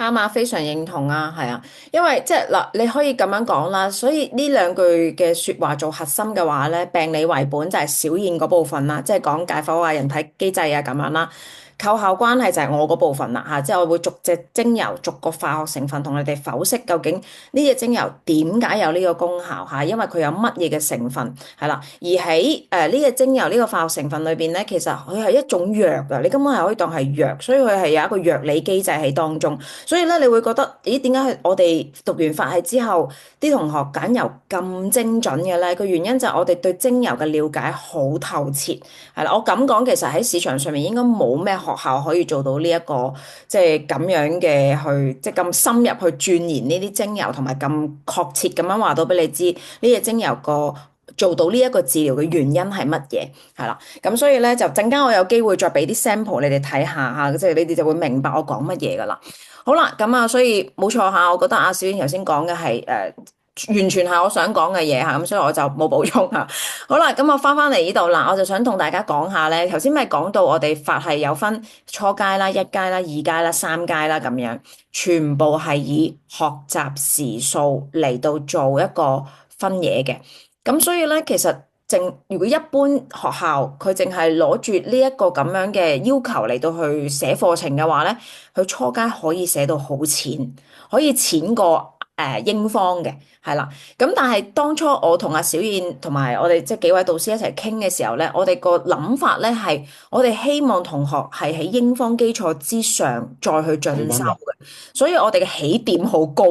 啱啊，非常認同啊，係啊，因為即係嗱，你可以咁樣講啦，所以呢兩句嘅説話做核心嘅話咧，病理為本就係小燕嗰部分啦，即係講解剖啊、人體機制啊咁樣啦。構效關係就係我嗰部分啦嚇，即係我會逐隻精油逐個化學成分同你哋剖析究竟呢隻精油點解有呢個功效嚇，因為佢有乜嘢嘅成分係啦，而喺呢隻精油呢個化學成分裏邊咧，其實佢係一種藥㗎，你根本係可以當係藥，所以佢係有一個藥理機制喺當中。所以咧，你會覺得，咦？點解我哋讀完法系之後，啲同學揀油咁精準嘅咧？個原因就係我哋對精油嘅了解好透徹，係啦。我咁講，其實喺市場上面應該冇咩學校可以做到呢一個即係咁樣嘅去，即係咁深入去鑽研呢啲精油，同埋咁確切咁樣話到俾你知呢隻精油個做到呢一個治療嘅原因係乜嘢，係啦。咁所以咧，就陣間我有機會再俾啲 sample 你哋睇下嚇，即係你哋就會明白我講乜嘢噶啦。好啦，咁啊，所以冇錯嚇，我覺得阿小婉頭先講嘅係完全係我想講嘅嘢嚇，咁所以我就冇補充嚇。好啦，咁我翻嚟呢度啦，我就想同大家講下咧，頭先咪講到我哋法係有分初階啦、一階啦、二階啦、三階啦咁樣，全部係以學習時數嚟到做一個分野嘅。咁所以咧，其實如果一般學校佢淨係攞住呢一個咁樣嘅要求嚟到去寫課程嘅話咧，佢初階可以寫到好淺，可以淺過英方嘅，係啦。咁但係當初我同阿小燕同埋我哋即係幾位導師一齊傾嘅時候咧，我哋個諗法咧係，我哋希望同學係喺英方基礎之上再去進修嘅，所以我哋嘅起點好高，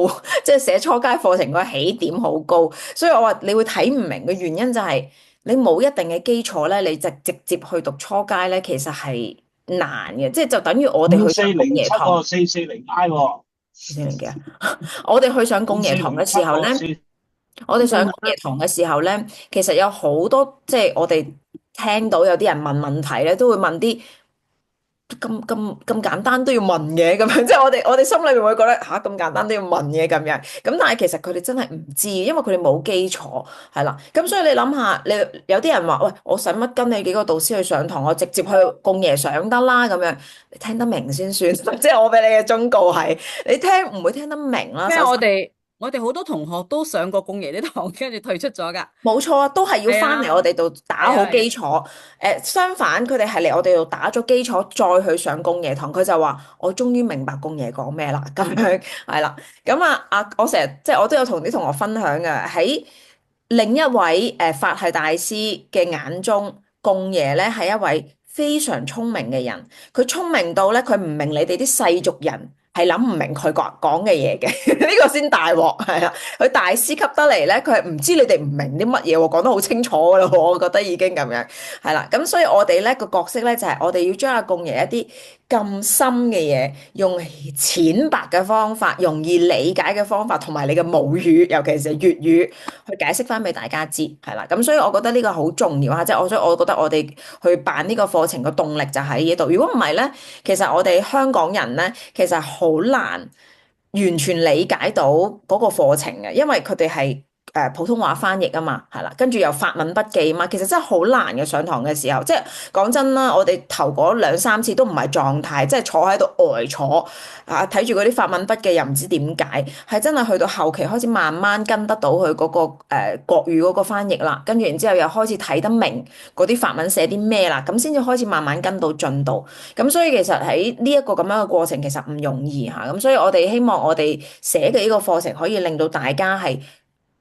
即係寫初階課程個起點好高。所以我話你會睇唔明嘅原因就係你冇一定嘅基礎咧，你就直接去讀初階咧，其實係難嘅，即係就等於我哋去上工5407業堂。喎，440I 喎，四零幾啊？我哋去上工業堂嘅時候咧，44074我哋上工業堂嘅時候咧，其實有好多即係我哋聽到有啲人問問題咧，都會問啲咁簡單都要問嘅咁樣，即係我哋心裏面會覺得吓咁簡單都要問嘅咁樣，咁但係其實佢哋真係唔知，因為佢哋冇基礎係啦。咁所以你諗下，你有啲人話喂，我使乜跟你幾個導師去上堂，我直接去供爺上得啦咁樣，你聽得明先算。即係我俾你嘅忠告係，你聽唔會聽得明啦。咩？首先。我哋好多同學都上過貢爺啲堂，跟住退出咗噶。冇錯啊，都係要係啊，翻嚟我哋度打好係啊，係啊。基礎。相反，佢哋係嚟我哋度打咗基礎，再去上公爺堂。佢就話：我終於明白公爺講咩啦。咁樣係啦。咁我成日即係我都有同啲同學分享嘅，喺另一位法系大師嘅眼中，公爺咧係一位非常聰明嘅人。佢聰明到咧，佢唔明你哋啲世俗人係諗唔明佢講嘅嘢嘅。呢個先大鑊係啊！佢大師級得嚟咧，佢係唔知你哋唔明啲乜嘢喎，講得好清楚噶啦，我覺得已經咁樣係啦。咁所以我哋咧個角色咧就係我哋要將阿共爺一啲咁深嘅嘢，用淺白嘅方法、容易理解嘅方法，同埋你嘅母語，尤其是係粵語，去解釋翻俾大家知，係啦。咁所以我覺得呢個好重要嚇，即係所以我覺得我哋去辦呢個課程嘅動力就喺呢度。如果唔係咧，其實我哋香港人咧，其實好難完全理解到嗰個課程嘅，因為佢哋係普通話翻譯啊嘛，係啦，跟住又法文筆記啊嘛，其實真係好難嘅。上堂嘅時候，即係講真啦，我哋頭嗰兩三次都唔係狀態，即係坐喺度呆坐啊，睇住嗰啲法文筆記又唔知點解，係真係去到後期開始慢慢跟得到佢嗰個國語嗰個翻譯啦，跟住然之後又開始睇得明嗰啲法文寫啲咩啦，咁先至開始慢慢跟到進度。咁所以其實喺呢一個咁樣嘅過程其實唔容易嚇，咁所以我哋希望我哋寫嘅呢個課程可以令到大家係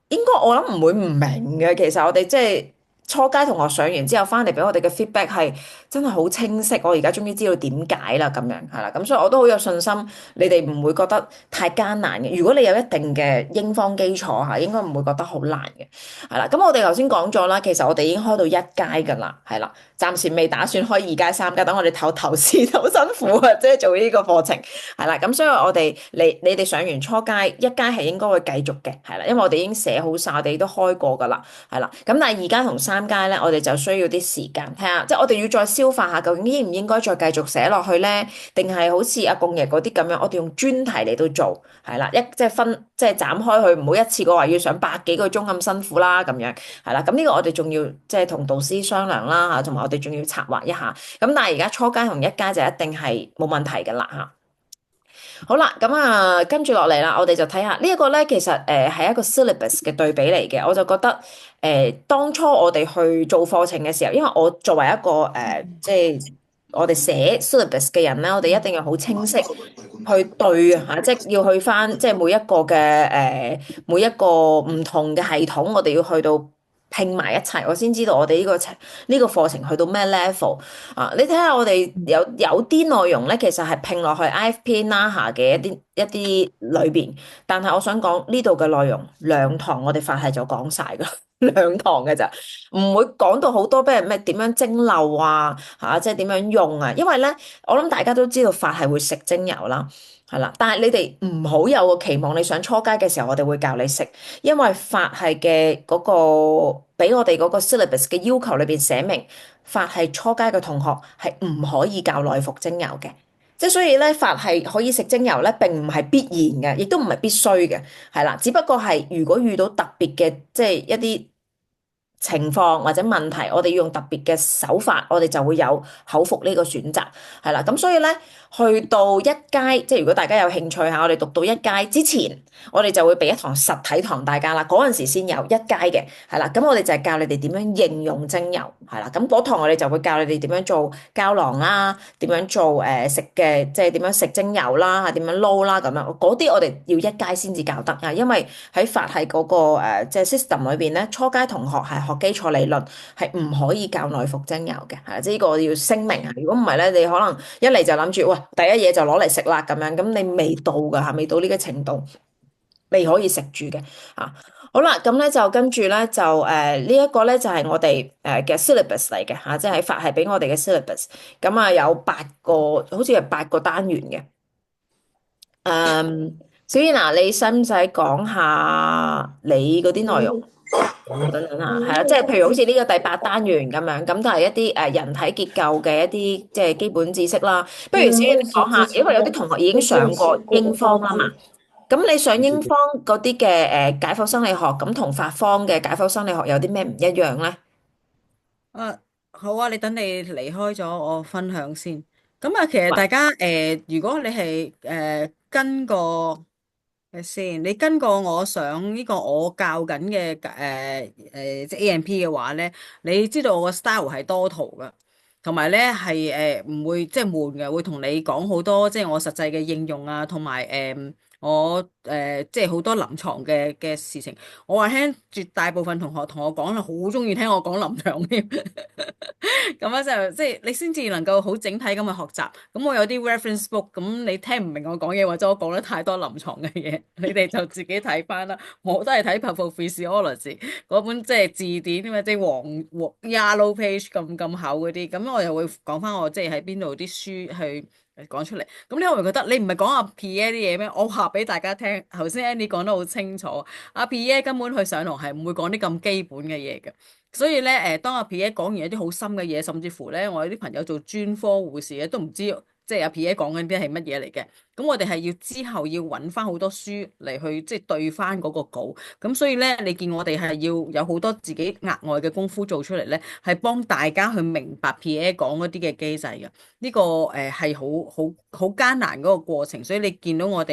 應該我諗唔會唔明嘅。其實我哋即係初階同學上完之後翻嚟俾我哋嘅 feedback 係真係好清晰，我而家終於知道點解啦咁樣係啦，咁所以我都好有信心你哋唔會覺得太艱難嘅。如果你有一定嘅英方基礎嚇，應該唔會覺得好難嘅。係啦，咁我哋頭先講咗啦，其實我哋已經開到一階㗎啦，係啦。暫時未打算開二階、三階，等我哋頭試好辛苦啊！即係做呢個課程，係啦。咁所以我哋你哋上完初階，一階係應該會繼續嘅，係啦。因為我哋已經寫好晒，我哋都開過噶啦，係啦。咁但係二階同三階咧，我哋就需要啲時間睇下，即係我哋要再消化下，究竟應唔應該再繼續寫落去咧？定係好似阿共爺嗰啲咁樣，我哋用專題嚟到做，係啦，即係分即係斬開去，唔好一次過話要上百幾個鐘咁辛苦啦，咁樣係啦。咁呢個我哋仲要即係同導師商量啦嚇，同埋我哋仲要策劃一下。咁但係而家初階同一階就一定係冇問題㗎啦嚇。好啦，咁跟住落嚟啦，我哋就睇下呢一個咧，其實係一個 syllabus 嘅對比嚟嘅。我就覺得當初我哋去做課程嘅時候，因為我作為一個即係我哋寫 syllabus 嘅人咧，我哋一定要好清晰去對啊，即係要去翻即係每一個唔同嘅系統，我哋要去到拼埋一齊，我先知道我哋呢個課程去到咩 level 啊？你睇下我哋有啲內容咧，其實係拼落去 IFP NAHA 嘅一啲裏邊，但係我想講呢度嘅內容兩堂我哋法系就講晒噶，兩堂嘅咋，唔會講到好多，譬如咩點樣蒸餾啊嚇，即係點樣用啊？因為咧，我諗大家都知道法係會食精油啦。係啦，但係你哋唔好有個期望，你上初階嘅時候，我哋會教你食，因為法系嘅嗰個俾我哋嗰個 syllabus 嘅要求裏邊寫明，法系初階嘅同學係唔可以教內服精油嘅，即係所以咧，法系可以食精油咧，並唔係必然嘅，亦都唔係必須嘅，係啦，只不過係如果遇到特別嘅即係一啲情況或者問題，我哋要用特別嘅手法，我哋就會有口服呢個選擇，係啦。咁所以咧，去到一階，即係如果大家有興趣嚇，我哋讀到一階之前，我哋就會俾一堂實體堂大家啦。嗰陣時先有一階嘅，係啦。咁我哋就係教你哋點樣應用精油，係啦。咁嗰堂我哋就會教你哋點樣做膠囊啦，點樣做食嘅，即係點樣食精油啦，嚇點樣撈啦咁樣。嗰啲我哋要一階先至教得啊，因為喺法系嗰個即係 system 裏邊咧，初階同學係學基礎理論，係唔可以教內服精油嘅，係即係呢個要聲明啊！如果唔係咧，你可能一嚟就諗住，喂，第一嘢就攞嚟食啦咁樣，咁你未到㗎嚇，未到呢個程度，未可以食住嘅嚇。好啦，咁咧就跟住咧就呢一個咧就係我哋嘅 syllabus 嚟嘅嚇，即係喺法系俾我哋嘅 syllabus。咁有8個，好似係8個單元嘅。小燕啊，你使唔使講下你嗰啲內容？我等等下，係啦，即係譬如好似呢個第八單元咁樣，咁都係一啲人體結構嘅一啲即係基本知識啦。不如小燕你講下，因為有啲同學已經上過英方啦嘛，咁你上英方嗰啲嘅解剖生理學，咁同法方嘅解剖生理學有啲咩唔一樣咧？啊，好啊，你等你離開咗，我分享先。咁啊，其實大家如果你係跟過睇先，你跟過我上呢個我教緊嘅即係 A&P 嘅話咧，你知道我個 style 係多圖噶，同埋咧係唔會即係悶嘅，會同你講好多即係我實際嘅應用啊，同埋我即係好多臨床嘅事情。我話聽絕大部分同學同我講係好中意聽我講臨床添。咁樣就即係你先至能夠好整體咁去學習。咁我有啲 reference book，咁你聽唔明我講嘢，或者我講得太多臨床嘅嘢，你哋就自己睇翻啦。我都係睇 Pathophysiology 嗰本即係字典啊嘛，即係黃 yellow page 咁厚嗰啲。咁我又會講翻我即係喺邊度啲書去講出嚟。咁你可能覺得你唔係講阿 Pierre 啲嘢咩？我話俾大家聽，頭先 Andy 講得好清楚，阿 Pierre 根本佢上堂係唔會講啲咁基本嘅嘢嘅。所以咧，當阿 Pierre 講完一啲好深嘅嘢，甚至乎咧，我有啲朋友做專科護士嘅都唔知，即係阿 Pierre 講緊啲係乜嘢嚟嘅。咁我哋係要之後要揾翻好多書嚟去即係對翻嗰個稿。咁所以咧，你見我哋係要有好多自己額外嘅功夫做出嚟咧，係幫大家去明白 Pierre 講嗰啲嘅機制嘅。呢個係好艱難嗰個過程。所以你見到我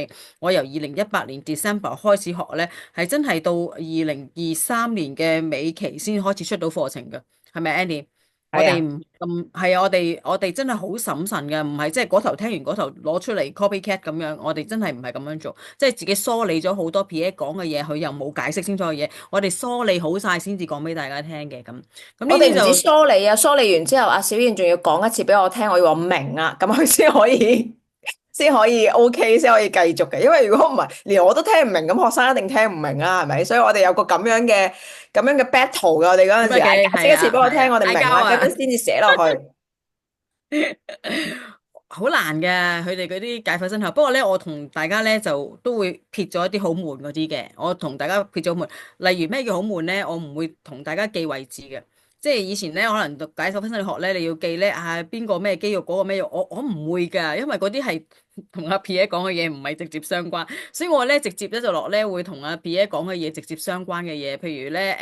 由2018年 December 開始學咧，係真係到2023年嘅尾期先開始出到課程嘅，係咪 Andy？我係啊。哋唔咁係啊，我哋真係好審慎嘅，唔係即係嗰頭聽完嗰頭攞出嚟 copycat 咁樣，我哋真係唔係咁樣做，即係自己梳理咗好多 PA 講嘅嘢，佢又冇解釋清楚嘅嘢，我哋梳理好晒先至講俾大家聽嘅咁。咁呢我哋唔止啲就梳理啊，梳理完之後，阿小燕仲要講一次俾我聽，我要我明啊，咁佢先可以先可以 OK，先可以繼續嘅。因為如果唔係，連我都聽唔明，咁學生一定聽唔明啦，係咪？所以我哋有個咁樣嘅 battle 嘅，我哋嗰陣時，咁嘅解釋一次係啊俾我聽，係啊，我哋明啦，嗌交啊！咁樣先至寫落去。好難嘅，佢哋嗰啲解剖生學。不過咧，我同大家咧就都會撇咗一啲好悶嗰啲嘅。我同大家撇咗悶，例如咩叫好悶咧？我唔會同大家記位置嘅。即係以前咧，可能讀解剖生理學咧，你要記咧啊邊個咩肌肉嗰個咩肉，我唔會㗎，因為嗰啲係同阿 Pierre 講嘅嘢唔係直接相關，所以我咧直接咧就落咧會同阿 Pierre 講嘅嘢直接相關嘅嘢，譬如咧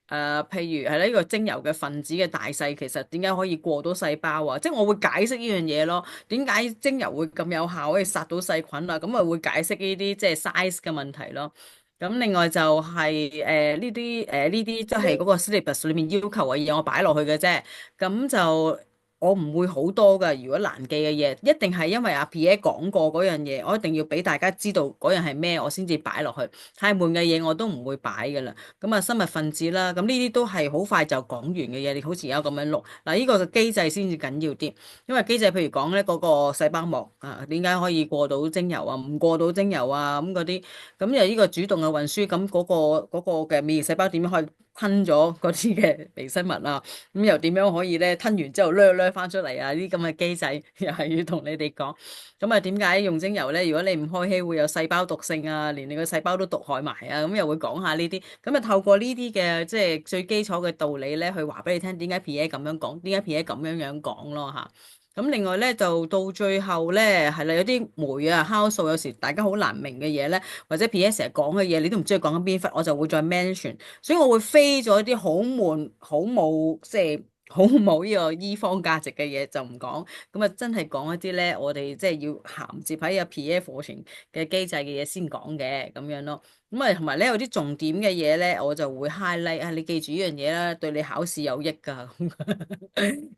譬如係呢個精油嘅分子嘅大細，其實點解可以過到細胞啊？即係我會解釋呢樣嘢咯。點解精油會咁有效可以殺到細菌啊？咁啊會解釋呢啲即係 size 嘅問題咯。咁另外就係呢啲即係嗰個 syllabus 裏面要求嘅嘢，我擺落去嘅啫。咁就我唔會好多㗎。如果難記嘅嘢，一定係因為阿 Pierre 講過嗰樣嘢，我一定要俾大家知道嗰樣係咩，我先至擺落去。太悶嘅嘢我都唔會擺㗎啦。咁啊，生物分子啦，咁呢啲都係好快就講完嘅嘢，你好似而家咁樣錄。嗱，呢個嘅機制先至緊要啲，因為機制譬如講咧嗰個細胞膜啊，點解可以過到精油啊，唔過到精油啊咁嗰啲，咁又呢個主動嘅運輸，咁嗰個嘅免疫細胞點樣可以吞咗嗰啲嘅微生物啊？咁又點樣可以咧吞完之後掠翻出嚟啊？呢啲咁嘅機制又係要同你哋講。咁啊，點解用精油咧？如果你唔開稀，會有細胞毒性啊，連你個細胞都毒害埋啊！咁又會講下呢啲。咁啊，透過呢啲嘅即係最基礎嘅道理咧，去話俾你聽點解 Pierre 咁樣講，點解 Pierre 咁樣講咯嚇。咁另外咧，就到最後咧，係啦，有啲酶啊、酵素，有時大家好難明嘅嘢咧，或者 Pierre 成日講嘅嘢，你都唔知佢講緊邊忽，我就會再 mention。所以我會飛咗一啲好悶、好冇即係好冇呢個醫方價值嘅嘢就唔講。咁啊，真係講一啲咧，我哋即係要銜接喺個 Pierre 課程嘅機制嘅嘢先講嘅咁樣咯。咁啊，同埋咧有啲重點嘅嘢咧，我就會 highlight 啊，你記住呢樣嘢啦，對你考試有益㗎。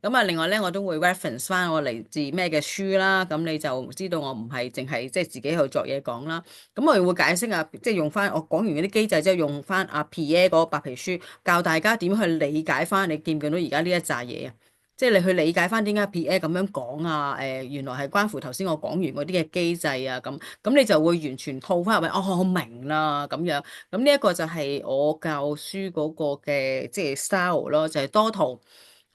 咁啊，另外咧，我都會 reference 翻我嚟自咩嘅書啦，咁你就知道我唔係淨係即係自己去作嘢講啦。咁我哋會解釋啊，即係用翻我講完嗰啲機制之後，用翻阿 Pierre 嗰個白皮書，教大家點去理解翻。你見唔見到而家呢一紮嘢啊？即係你去理解翻點解 Pierre 咁樣講啊？原來係關乎頭先我講完嗰啲嘅機制啊，咁你就會完全套翻入去。哦，我明啦，咁樣。咁呢一個就係我教書嗰個嘅即係 style 咯，就係多圖。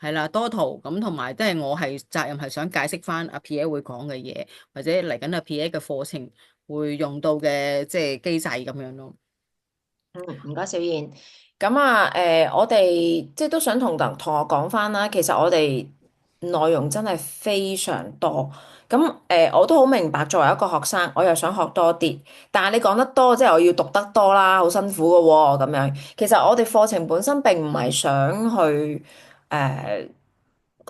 係啦，多圖咁同埋，即係我係責任係想解釋翻阿 Pierre 會講嘅嘢，或者嚟緊阿 Pierre 嘅課程會用到嘅即係機制咁樣咯。嗯，唔該，小燕。咁啊，我哋即係都想同學講翻啦。其實我哋內容真係非常多。咁我都好明白，作為一個學生，我又想學多啲。但係你講得多，即係我要讀得多啦，好辛苦嘅喎。咁樣，其實我哋課程本身並唔係想去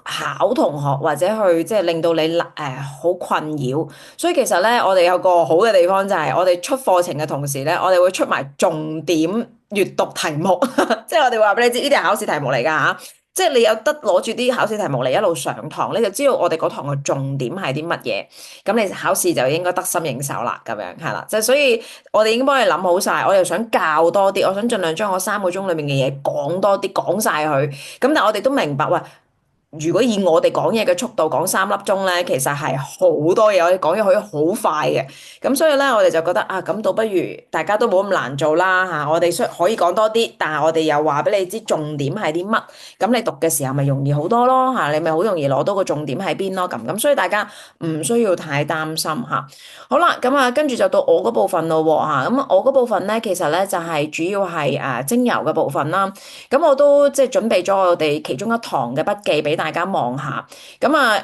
考同學或者去即係令到你好困擾。所以其實咧，我哋有個好嘅地方就係我哋出課程嘅同時咧，我哋會出埋重點閱讀題目，即係我哋話俾你知呢啲係考試題目嚟㗎嚇。即係你有得攞住啲考試題目嚟一路上堂，你就知道我哋嗰堂嘅重點係啲乜嘢，咁你考試就應該得心應手啦，咁樣係啦。即係所以我哋已經幫你諗好晒，我又想教多啲，我想盡量將我3個鐘裏面嘅嘢講多啲，講晒佢。咁但係我哋都明白，喂。如果以我哋講嘢嘅速度講3粒鐘咧，其實係好多嘢，我哋講嘢可以好快嘅。咁所以咧，我哋就覺得啊，咁倒不如大家都冇咁難做啦嚇。我哋可以講多啲，但係我哋又話俾你知重點係啲乜。咁你讀嘅時候咪容易好多咯嚇，你咪好容易攞到個重點喺邊咯咁。所以大家唔需要太擔心嚇。好啦，咁啊，跟住就到我嗰部分咯喎嚇。咁我嗰部分咧，其實咧就係主要係精油嘅部分啦。咁我都即係準備咗我哋其中一堂嘅筆記俾大家望下。咁啊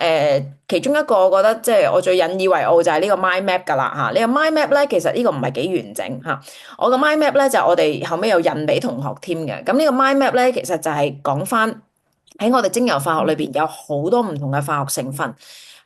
其中一個我覺得即係我最引以為傲就係呢個 mind map 㗎啦嚇。呢個 mind map 咧，其實呢個唔係幾完整嚇。我個 mind map 咧就我哋後尾有印俾同學添嘅。咁呢個 mind map 咧，其實就係講翻喺我哋精油化學裏邊有好多唔同嘅化學成分。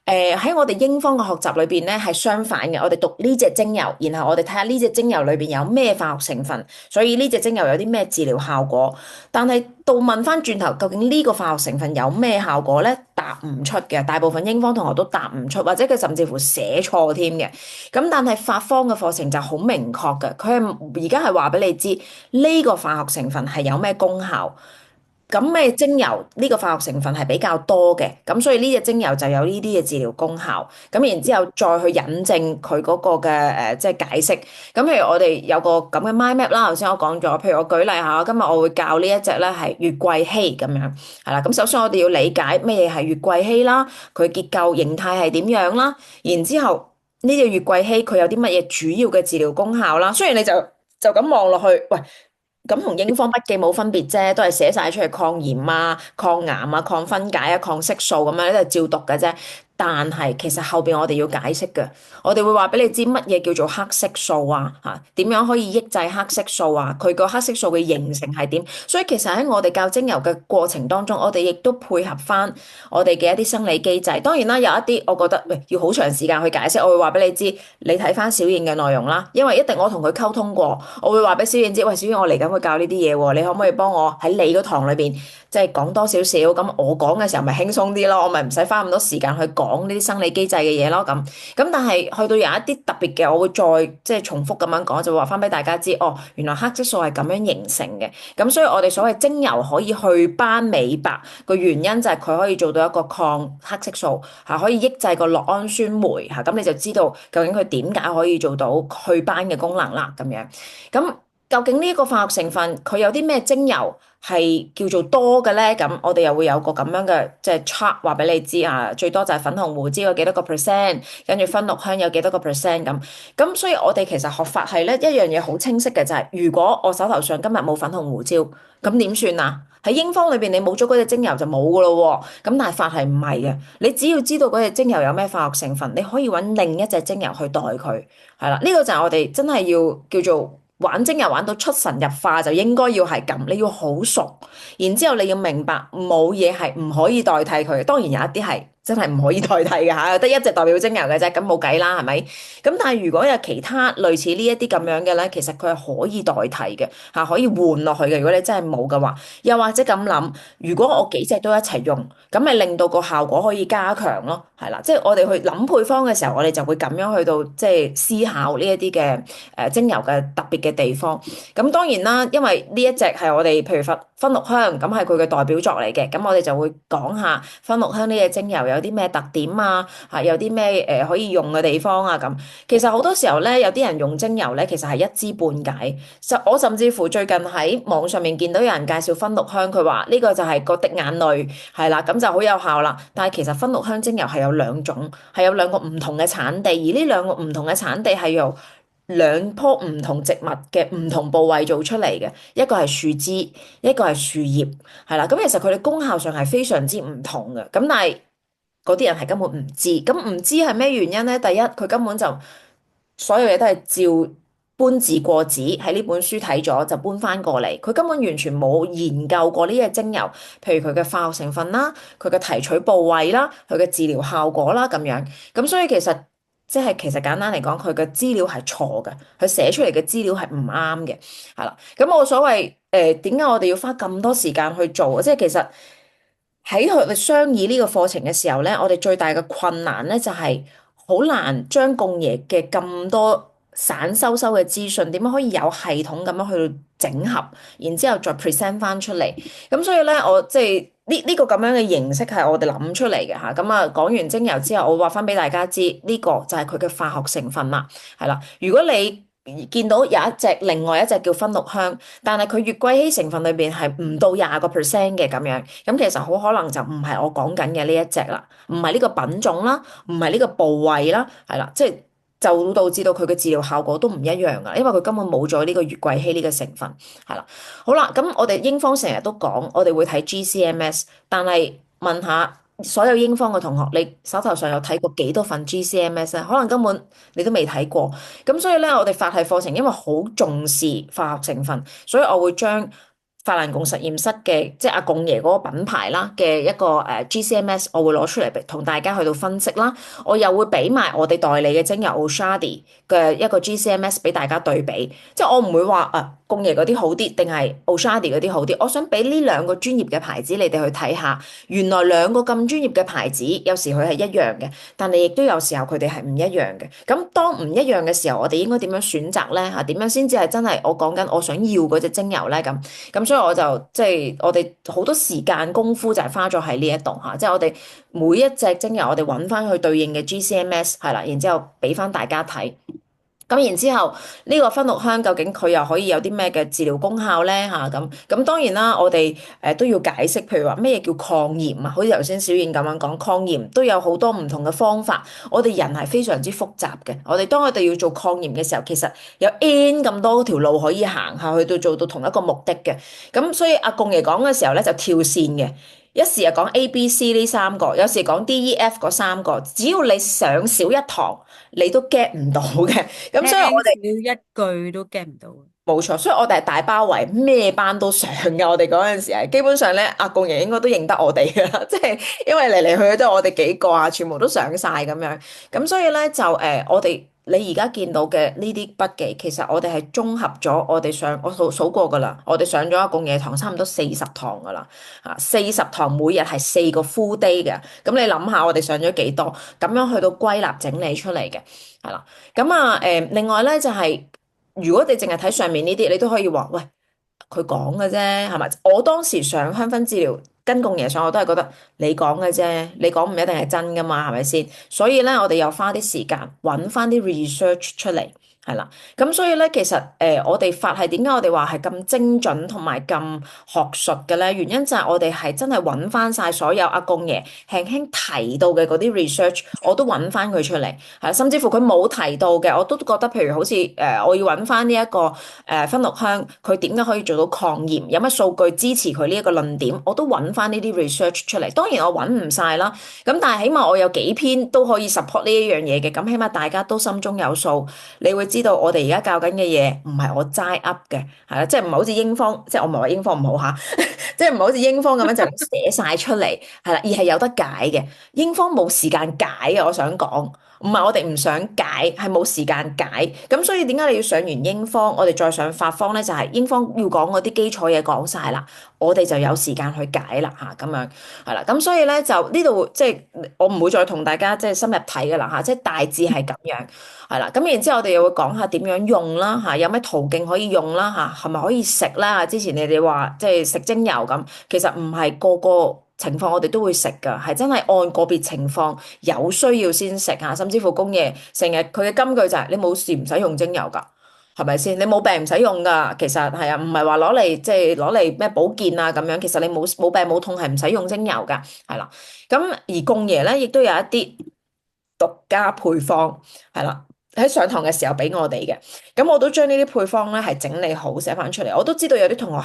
喺我哋英方嘅學習裏邊咧係相反嘅，我哋讀呢隻精油，然後我哋睇下呢隻精油裏邊有咩化學成分，所以呢隻精油有啲咩治療效果。但係到問翻轉頭，究竟呢個化學成分有咩效果咧？答唔出嘅，大部分英方同學都答唔出，或者佢甚至乎寫錯添嘅。咁但係法方嘅課程就好明確嘅，佢係而家係話俾你知呢個化學成分係有咩功效。咁咩精油呢個化學成分係比較多嘅，咁所以呢隻精油就有呢啲嘅治療功效。咁然之後再去引證佢嗰個嘅即係解釋。咁譬如我哋有個咁嘅 mind map 啦，頭先我講咗，譬如我舉例下，今日我會教呢一隻咧係月桂烯咁樣，係啦。咁首先我哋要理解咩嘢係月桂烯啦，佢結構形態係點樣啦，然之後呢隻月桂烯佢有啲乜嘢主要嘅治療功效啦。雖然你就咁望落去，喂。咁同英方筆記冇分別啫，都係寫晒出嚟抗炎啊、抗癌啊、抗分解啊、抗色素咁樣，都係照讀嘅啫。但係其實後邊我哋要解釋嘅，我哋會話俾你知乜嘢叫做黑色素啊，嚇點樣可以抑制黑色素啊？佢個黑色素嘅形成係點？所以其實喺我哋教精油嘅過程當中，我哋亦都配合翻我哋嘅一啲生理機制。當然啦，有一啲我覺得喂要好長時間去解釋，我會話俾你知，你睇翻小燕嘅內容啦，因為一定我同佢溝通過，我會話俾小燕知，喂，小燕我嚟緊會教呢啲嘢喎，你可唔可以幫我喺你嗰堂裏邊即係講多少少？咁我講嘅時候咪輕鬆啲咯，我咪唔使花咁多時間去講呢啲生理機制嘅嘢咯。咁但係去到有一啲特別嘅，我會再即係重複咁樣講，就會話翻俾大家知，哦，原來黑色素係咁樣形成嘅。咁所以我哋所謂精油可以去斑美白個原因就係佢可以做到一個抗黑色素，可以抑制個酪氨酸酶嚇。咁你就知道究竟佢點解可以做到去斑嘅功能啦。咁樣咁。究竟呢一個化學成分佢有啲咩精油係叫做多嘅咧？咁我哋又會有個咁樣嘅即係 chart 話俾你知啊，最多就係粉紅胡椒有幾多個 percent，跟住芬綠香有幾多個 percent 咁。咁所以我哋其實學法係咧一樣嘢好清晰嘅就係，如果我手頭上今日冇粉紅胡椒，咁點算啊？喺英方裏邊你冇咗嗰隻精油就冇噶咯喎。咁但係法係唔係嘅，你只要知道嗰隻精油有咩化學成分，你可以揾另一隻精油去代佢，係啦。呢個就係我哋真係要叫做。玩精油玩到出神入化就應該要係咁，你要好熟，然之後你要明白冇嘢係唔可以代替佢。當然有一啲係真係唔可以代替嘅嚇，得一隻代表精油嘅啫，咁冇計啦，係咪？咁但係如果有其他類似呢一啲咁樣嘅咧，其實佢係可以代替嘅嚇，可以換落去嘅。如果你真係冇嘅話，又或者咁諗，如果我幾隻都一齊用，咁咪令到個效果可以加強咯，係啦。即係我哋去諗配方嘅時候，我哋就會咁樣去到即係思考呢一啲嘅精油嘅特別嘅地方。咁當然啦，因為呢一隻係我哋譬如芬綠香，咁係佢嘅代表作嚟嘅，咁我哋就會講下芬綠香呢隻精油有有啲咩特點啊，有啲咩可以用嘅地方啊咁。其實好多時候咧，有啲人用精油咧，其實係一知半解。我甚至乎最近喺網上面見到有人介紹薰鹿香，佢話呢個就係個滴眼淚，係啦，咁就好有效啦。但係其實薰鹿香精油係有兩種，係有兩個唔同嘅產地，而呢兩個唔同嘅產地係由兩棵唔同植物嘅唔同部位做出嚟嘅，一個係樹枝，一個係樹葉，係啦。咁其實佢哋功效上係非常之唔同嘅。咁但係嗰啲人係根本唔知，咁唔知係咩原因咧？第一，佢根本就所有嘢都係照搬字過紙，喺呢本書睇咗就搬翻過嚟，佢根本完全冇研究過呢隻精油，譬如佢嘅化學成分啦，佢嘅提取部位啦，佢嘅治療效果啦咁樣。咁所以其實簡單嚟講，佢嘅資料係錯嘅，佢寫出嚟嘅資料係唔啱嘅，係啦。咁我所謂點解我哋要花咁多時間去做？即係其實喺佢哋商議呢個課程嘅時候咧，我哋最大嘅困難咧就係好難將共爺嘅咁多散收嘅資訊，點樣可以有系統咁樣去整合，然之後再 present 翻出嚟。咁所以咧，我即係呢個咁樣嘅形式係我哋諗出嚟嘅嚇。咁啊，講完精油之後，我話翻俾大家知，呢個就係佢嘅化學成分啦，係啦。如果你見到有一隻另外一隻叫薰鹿香，但係佢月桂烯成分裏邊係唔到20%嘅咁樣，咁其實好可能就唔係我講緊嘅呢一隻啦，唔係呢個品種啦，唔係呢個部位啦，係啦，即係就導致到佢嘅治療效果都唔一樣噶，因為佢根本冇咗呢個月桂烯呢個成分，係啦。好啦，咁我哋英方成日都講，我哋會睇 GCMS，但係問下所有英方嘅同學，你手頭上有睇過幾多份 GCMS 咧？可能根本你都未睇過。咁所以咧，我哋法系課程因為好重視化學成分，所以我會將法蘭貢實驗室嘅即係阿貢爺嗰個品牌啦嘅一個GCMS，我會攞出嚟同大家去到分析啦。我又會俾埋我哋代理嘅精油 Oshadi 嘅一個 GCMS 俾大家對比，即係我唔會話貢爺嗰啲好啲，定係 Oshadi 嗰啲好啲。我想俾呢兩個專業嘅牌子你哋去睇下，原來兩個咁專業嘅牌子，有時佢係一樣嘅，但係亦都有時候佢哋係唔一樣嘅。咁當唔一樣嘅時候，我哋應該點樣選擇咧？嚇，點樣先至係真係我講緊我想要嗰隻精油咧？咁所以我就即係我哋好多時間功夫就係花咗喺呢一度嚇，即係我哋每一隻精油我哋揾翻佢對應嘅 GCMS 係啦，然之後俾翻大家睇。咁然之後，呢個薰鹿香究竟佢又可以有啲咩嘅治療功效咧？咁當然啦，我哋都要解釋，譬如話咩叫抗炎啊？好似頭先小燕咁樣講，抗炎都有好多唔同嘅方法。我哋人係非常之複雜嘅。當我哋要做抗炎嘅時候，其實有 N 咁多條路可以行下去到做到同一個目的嘅。咁所以阿共爺講嘅時候咧，就跳線嘅。一時又講 A、B、C 呢三個，有時講 D、E、F 嗰三個，只要你上少一堂，你都 get 唔到嘅。咁所以我哋聽少一句都 get 唔到。冇錯，所以我哋係大包圍，咩班都上嘅。我哋嗰陣時係基本上咧，阿共爺應該都認得我哋㗎啦，即係因為嚟嚟去去都係我哋幾個啊，全部都上晒咁樣。咁所以咧就我哋你而家見到嘅呢啲筆記，其實我哋係綜合咗我數過㗎啦，我哋上咗阿共爺堂差唔多40堂㗎啦，40堂每日係4個 full day 嘅。咁你諗下，我哋上咗幾多？咁樣去到歸納整理出嚟嘅，係啦。咁另外咧就係、如果你淨係睇上面呢啲，你都可以話喂，佢講嘅啫，係咪？我當時上香薰治療跟共爺上，我都係覺得你講嘅啫，你講唔一定係真噶嘛，係咪先？所以咧，我哋又花啲時間揾翻啲 research 出嚟。係啦，咁所以咧，其實我哋法係點解我哋話係咁精準同埋咁學術嘅咧？原因就係我哋係真係揾翻晒所有阿公爺輕輕提到嘅嗰啲 research，我都揾翻佢出嚟，係甚至乎佢冇提到嘅，我都覺得，譬如好似我要揾翻呢一個薰鹿香，佢點解可以做到抗炎？有乜數據支持佢呢一個論點？我都揾翻呢啲 research 出嚟。當然我揾唔晒啦，咁但係起碼我有幾篇都可以 support 呢一樣嘢嘅，咁起碼大家都心中有數，你會知道我哋而家教緊嘅嘢唔係我齋噏嘅，係啦，即係唔係好似英方，即係我唔係話英方唔好嚇，即係唔係好似英方咁樣就咁寫晒出嚟，係啦，而係有得解嘅。英方冇時間解啊，我想講。唔係我哋唔想解，係冇時間解。咁所以點解你要上完英方，我哋再上法方咧？就係英方要講嗰啲基礎嘢講晒啦，我哋就有時間去解啦嚇，咁樣係啦。咁所以咧就呢度即係我唔會再同大家即係深入睇㗎啦嚇，即係大致係咁樣係啦。咁然之後我哋又會講下點樣用啦嚇，有咩途徑可以用啦嚇，係咪可以食啦？之前你哋話即係食精油咁，其實唔係個個情況我哋都會食㗎，係真係按個別情況有需要先食嚇，甚至乎公爺成日佢嘅金句就係、你冇事唔使用精油㗎。係咪先？你冇病唔使用㗎，其實係啊，唔係話攞嚟即係攞嚟咩保健啊咁樣。其實你冇病冇痛係唔使用精油㗎，係啦。咁而供爺咧，亦都有一啲獨家配方，係啦，喺上堂嘅時候俾我哋嘅。咁我都將呢啲配方咧係整理好寫翻出嚟。我都知道有啲同學係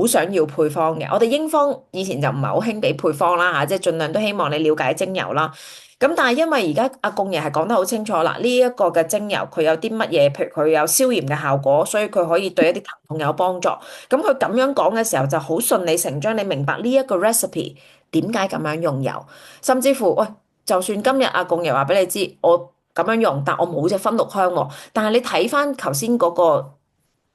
好想要配方嘅。我哋英方以前就唔係好興俾配方啦嚇，即係盡量都希望你了解精油啦。咁但係因為而家阿貢爺係講得好清楚啦，呢一個嘅精油佢有啲乜嘢，譬如佢有消炎嘅效果，所以佢可以對一啲疼痛有幫助。咁佢咁樣講嘅時候就好順理成章，你明白呢一個 recipe 點解咁樣用油，甚至乎喂，就算今日阿貢爺話俾你知，我咁樣用，但我冇隻芬綠香喎，但係你睇翻頭先嗰個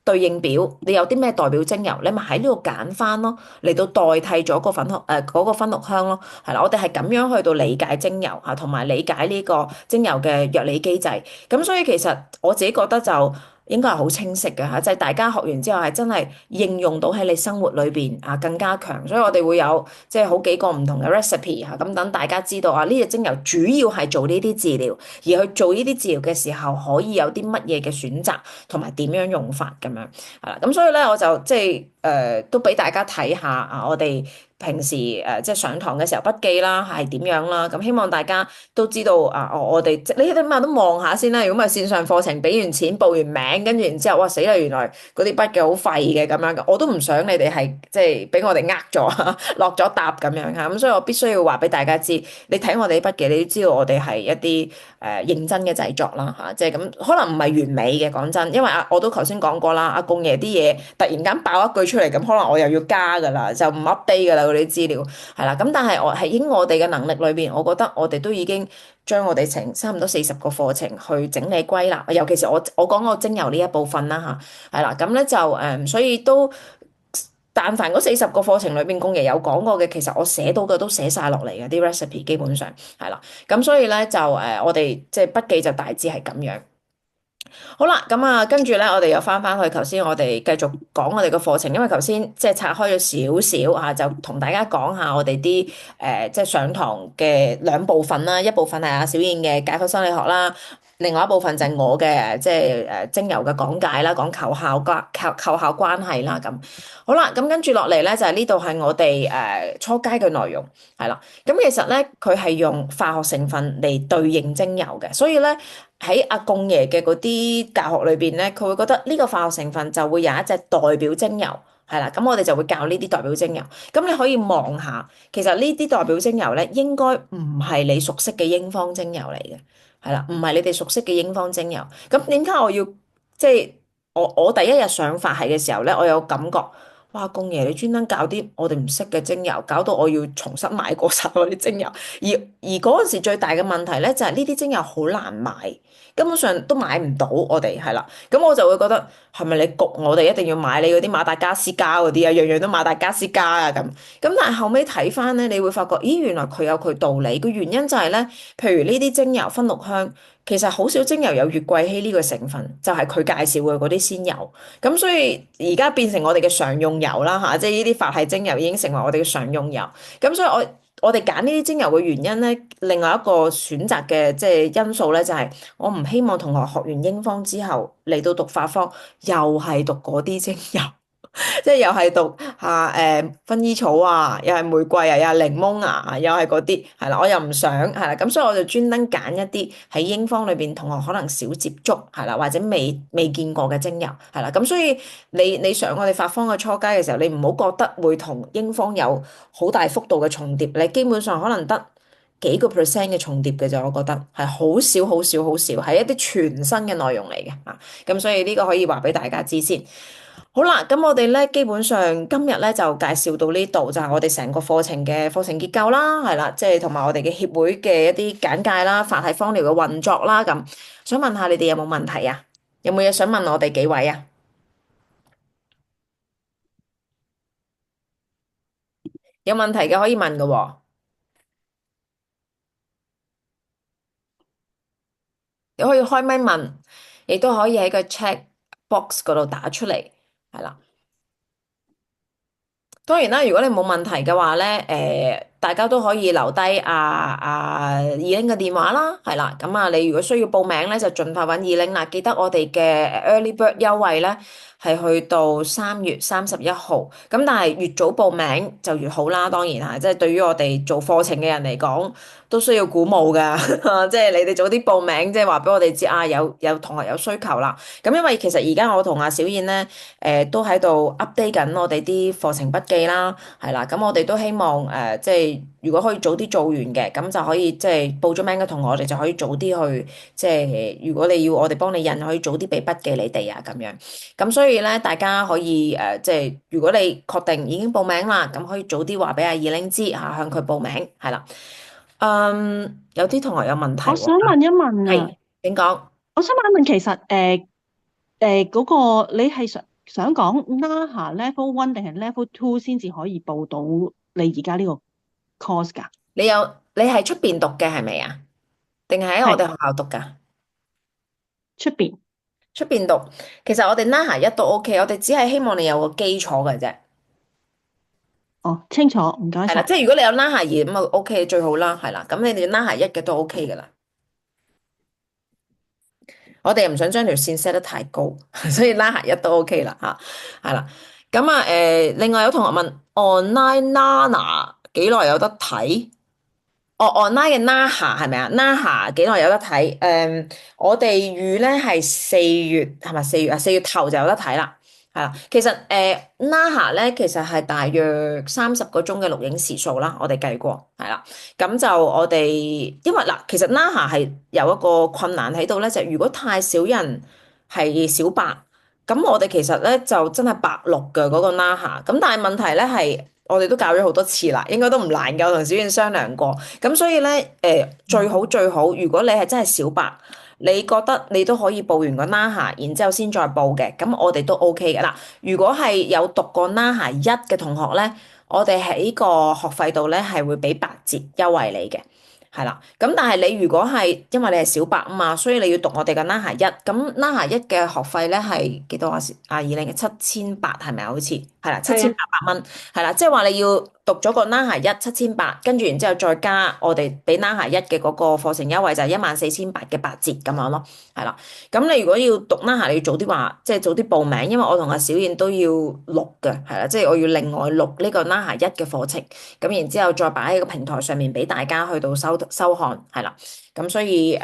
對應表，你有啲咩代表精油，你咪喺呢度揀翻咯，嚟到代替咗個嗰個芬綠香咯，係啦，我哋係咁樣去到理解精油嚇，同埋理解呢個精油嘅藥理機制。咁所以其實我自己覺得就應該係好清晰嘅嚇，就係大家學完之後係真係應用到喺你生活裏邊啊，更加強。所以我哋會有即係好幾個唔同嘅 recipe 嚇，咁等大家知道啊，呢隻精油主要係做呢啲治療，而去做呢啲治療嘅時候可以有啲乜嘢嘅選擇，同埋點樣用法咁樣係啦。咁所以咧我就即係都俾大家睇下啊，我哋平時即係上堂嘅時候筆記啦係點樣啦。咁希望大家都知道啊，我哋即你起碼都望下先啦。如果唔係線上課程俾完錢報完名，跟住然之後哇死啦，原來嗰啲筆記好廢嘅咁樣，我都唔想你哋係即係俾我哋呃咗落咗答咁樣嚇。咁所以我必須要話俾大家知，你睇我哋啲筆記，你都知道我哋係一啲認真嘅製作啦嚇。即係咁可能唔係完美嘅，講真，因為我都頭先講過啦，阿公爺啲嘢突然間爆一句出嚟，咁可能我又要加噶啦，就唔 update 噶啦嗰啲資料係啦。咁但係我喺我哋嘅能力裏邊，我覺得我哋都已經將我哋差唔多40個課程去整理歸納，尤其是我講個精油呢一部分啦嚇，係啦。咁咧就所以都但凡嗰40個課程裏邊，公爺有講過嘅，其實我寫到嘅都寫晒落嚟嘅啲 recipe，基本上係啦。咁所以咧就我哋即係筆記就大致係咁樣。好啦，咁啊，跟住咧，我哋又翻去頭先，我哋繼續講我哋嘅課程，因為頭先即係拆開咗少少嚇，就同大家講下我哋啲即係上堂嘅兩部分啦，一部分係阿小燕嘅解剖生理學啦，另外一部分就係我嘅即係精油嘅講解啦，講扣效關係啦咁。好啦，咁跟住落嚟咧就係呢度係我哋初階嘅內容係啦。咁其實咧佢係用化學成分嚟對應精油嘅，所以咧。喺阿貢爺嘅嗰啲教學裏邊咧，佢會覺得呢個化學成分就會有一隻代表精油，係啦，咁我哋就會教呢啲代表精油。咁你可以望下，其實呢啲代表精油咧，應該唔係你熟悉嘅英方精油嚟嘅，係啦，唔係你哋熟悉嘅英方精油。咁點解我要即係我第一日上法系嘅時候咧，我有感覺。哇，貢爺你專登搞啲我哋唔識嘅精油，搞到我要重新買過晒嗰啲精油。而嗰陣時最大嘅問題咧，就係呢啲精油好難買，根本上都買唔到我哋係啦。咁我就會覺得係咪你焗我哋一定要買你嗰啲馬達加斯加嗰啲啊？樣樣都馬達加斯加啊咁。咁但係後尾睇翻咧，你會發覺，咦，原來佢有佢道理。個原因就係咧，譬如呢啲精油芬綠香，其實好少精油有月桂烯呢個成分，就係佢介紹嘅嗰啲仙油。咁所以而家變成我哋嘅常用油啦嚇，即係呢啲法系精油已經成為我哋嘅常用油。咁所以我哋揀呢啲精油嘅原因咧，另外一個選擇嘅即係因素咧，就係我唔希望同學學完英方之後嚟到讀法方，又係讀嗰啲精油。即係又係讀下薰衣草啊，又係玫瑰啊，又係檸檬啊，又係嗰啲係啦，我又唔想係啦，咁所以我就專登揀一啲喺英方裏邊同學可能少接觸係啦，或者未見過嘅精油係啦，咁所以你上我哋法方嘅初階嘅時候，你唔好覺得會同英方有好大幅度嘅重疊，你基本上可能得幾個 percent 嘅重疊嘅啫，我覺得係好少好少好少，係一啲全新嘅內容嚟嘅啊，咁所以呢個可以話俾大家知先。好啦，咁我哋咧基本上今日咧就介紹到呢度，就係我哋成個課程嘅課程結構啦，係啦，即係同埋我哋嘅協會嘅一啲簡介啦，法系芳療嘅運作啦，咁想問下你哋有冇問題啊？有冇嘢想問我哋幾位啊？有問題嘅可以問㗎喎，你可以開咪問，亦都可以喺個 chat box 嗰度打出嚟，係啦。當然啦，如果你冇問題嘅話咧，大家都可以留低二玲嘅電話啦，係啦，咁啊，你如果需要報名咧，就盡快揾二玲啦。記得我哋嘅 Early Bird 優惠咧係去到3月31號，咁但係越早報名就越好啦，當然嚇，即係對於我哋做課程嘅人嚟講，都需要鼓舞㗎，即係你哋早啲報名，即係話俾我哋知啊，有同學有需求啦。咁因為其實而家我同阿小燕咧，都喺度 update 緊我哋啲課程筆記啦，係啦，咁我哋都希望即係如果可以早啲做完嘅，咁就可以即係報咗名嘅同學，我哋就可以早啲去，即係如果你要我哋幫你印，可以早啲俾筆記你哋啊，咁樣。咁所以咧，大家可以即係如果你確定已經報名啦，咁可以早啲話俾阿二玲知嚇，向佢報名，係啦。有啲同學有問題我喎，想問一問啊，係點講？我想問一問，其實嗰個你係想講 NAHA Level One 定係 Level Two 先至可以報到你而家呢個 course 㗎？你係出邊讀嘅係咪啊？定係喺我哋係學校讀㗎？出邊。出邊讀，其實我哋 NAHA 一都 OK，我哋只係希望你有個基礎嘅啫。哦，清楚，唔該係啦，晒。即係如果你有 NAHA 二咁啊 OK 最好啦，係啦，咁你哋 NAHA 一嘅都 OK 噶啦。我哋又唔想將條線 set 得太高，所以 NAHA 一都 OK 啦吓，係啦。咁啊另外有同學問 online NANA 幾耐有得睇？哦，online 嘅 NAHA 係咪啊？NAHA 幾耐有得睇？我哋預咧係4月，係咪4月啊？4月頭就有得睇啦。係啦，其實NAHA 咧其實係大約30個鐘嘅錄影時數啦，我哋計過係啦。咁就我哋因為嗱，其實 NAHA 係有一個困難喺度咧，就係如果太少人係小白，咁我哋其實咧就真係白錄嘅嗰個 NAHA。咁但係問題咧係。我哋都教咗好多次啦，應該都唔難㗎。我同小燕商量過，咁所以咧，最好，如果你係真係小白，你覺得你都可以報完個 NAHA，然之後先再報嘅，咁我哋都 OK 嘅啦。如果係有讀過 NAHA 一嘅同學咧，我哋喺個學費度咧係會俾8折優惠你嘅。係啦，咁但係你如果係因為你係小白啊嘛，所以你要讀我哋嘅 NAHA 一，咁 NAHA 一嘅學費咧係幾多啊？二零嘅7800係咪啊？好似係啦，7800蚊係啦，即係話你要讀咗個 NAHA 一7800，跟住然之後再加我哋俾 NAHA 一嘅嗰個課程優惠就係14800嘅8折咁樣咯，係啦。咁你如果要讀 NAHA，你要早啲話，即係早啲報名，因為我同阿小燕都要錄嘅，係啦，即係我要另外錄呢個 NAHA 一嘅課程，咁然之後再擺喺個平台上面俾大家去到收看，係啦。咁所以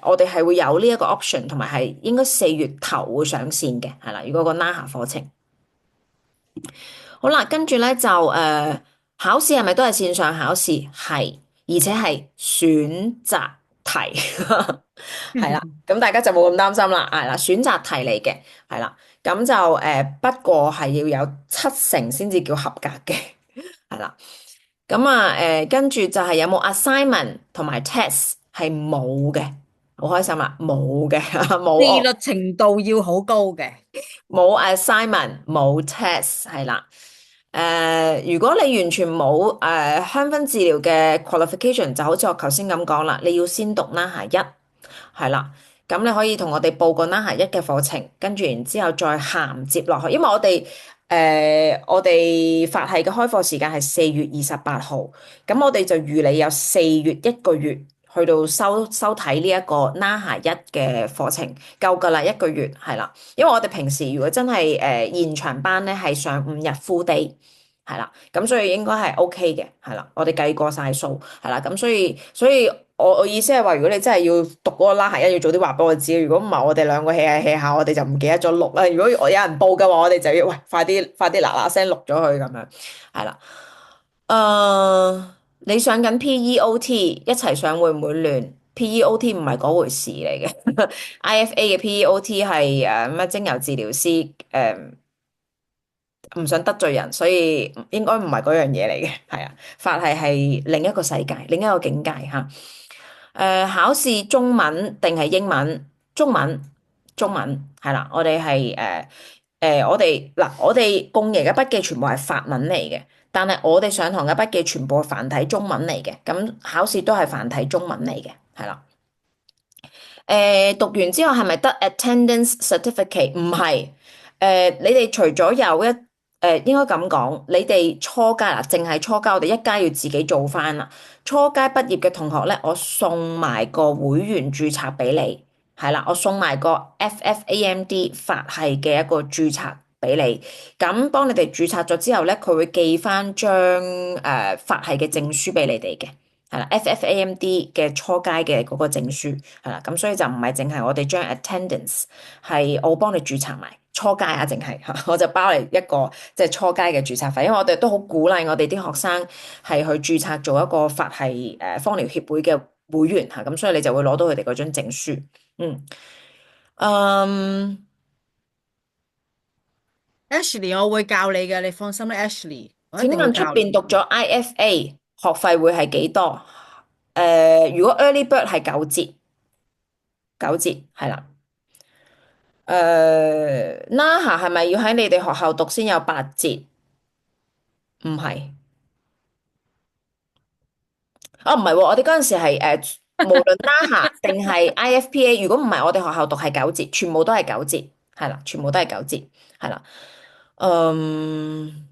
我哋係會有呢一個 option，同埋係應該4月頭會上線嘅，係啦。如果個 NAHA 課程好啦，跟住咧就考試係咪都係線上考試？係，而且係選擇題，係啦。咁大家就冇咁擔心啦，係啦，選擇題嚟嘅，係啦。咁就不過係要有70%先至叫合格嘅，係啦。咁啊跟住就係有冇 assignment 同埋 test 係冇嘅，好開心啦，冇嘅，冇自我律程度要好高嘅。冇 assignment 冇 test 係啦。如果你完全冇香薰治療嘅 qualification，就好似我頭先咁講啦，你要先讀 NAHA 一係啦。咁你可以同我哋報個 NAHA 一嘅課程，跟住然之後再銜接落去，因為我哋法系嘅開課時間係4月28號，咁我哋就預你有4月1個月去到收睇呢一個 NAHA 一嘅課程，夠㗎啦，1個月係啦。因為我哋平時如果真係現場班咧係上5日 full day，係啦，咁所以應該係 OK 嘅，係啦，我哋計過晒數，係啦，咁所以我意思係話，如果你真係要讀嗰個 NAHA 一，要早啲話俾我知，如果唔係我哋兩個 hea 下，我哋就唔記得咗錄啦。如果我有人報嘅話，我哋就要喂快啲嗱聲錄咗佢咁樣，係啦。你上緊 PEOT 一齊上會唔會亂？PEOT 唔係嗰回事嚟嘅，IFA 嘅 PEOT 係咩精油治療師唔想得罪人，所以應該唔係嗰樣嘢嚟嘅，係啊，法係另一個世界，另一個境界吓。考試中文定係英文？中文，中文係啦，我哋係我哋共贏嘅筆記全部係法文嚟嘅，但係我哋上堂嘅筆記全部係繁體中文嚟嘅，咁考試都係繁體中文嚟嘅，係啦。讀完之後係咪得 attendance certificate？唔係，你哋除咗有應該咁講，你哋初階嗱，淨係初階，我哋一階要自己做翻啦。初階畢業嘅同學咧，我送埋個會員註冊俾你，係啦，我送埋個 FFAMD 法系嘅一個註冊俾你。咁幫你哋註冊咗之後咧，佢會寄翻張法系嘅證書俾你哋嘅。係啦，FFAMD 嘅初階嘅嗰個證書係啦，咁所以就唔係淨係我哋將 attendance 係我幫你註冊埋初階啊，淨係嚇，我就包你一個即係初階嘅註冊費，因為我哋都好鼓勵我哋啲學生係去註冊做一個法系芳療協會嘅會員嚇，咁所以你就會攞到佢哋嗰張證書。嗯，嗯， Ashley，我會教你嘅，你放心啦，Ashley，我一定會請問出教你。邊讀咗 IFA 學費會係幾多？如果 early bird 係9折，九折係啦。NAHA 係咪要喺你哋學校讀先有8折？唔係，哦唔係喎，我哋嗰陣時係無論 NAHA 定係 IFPA，如果唔係我哋學校讀係九折，全部都係九折，係啦，全部都係九折，係啦。嗯，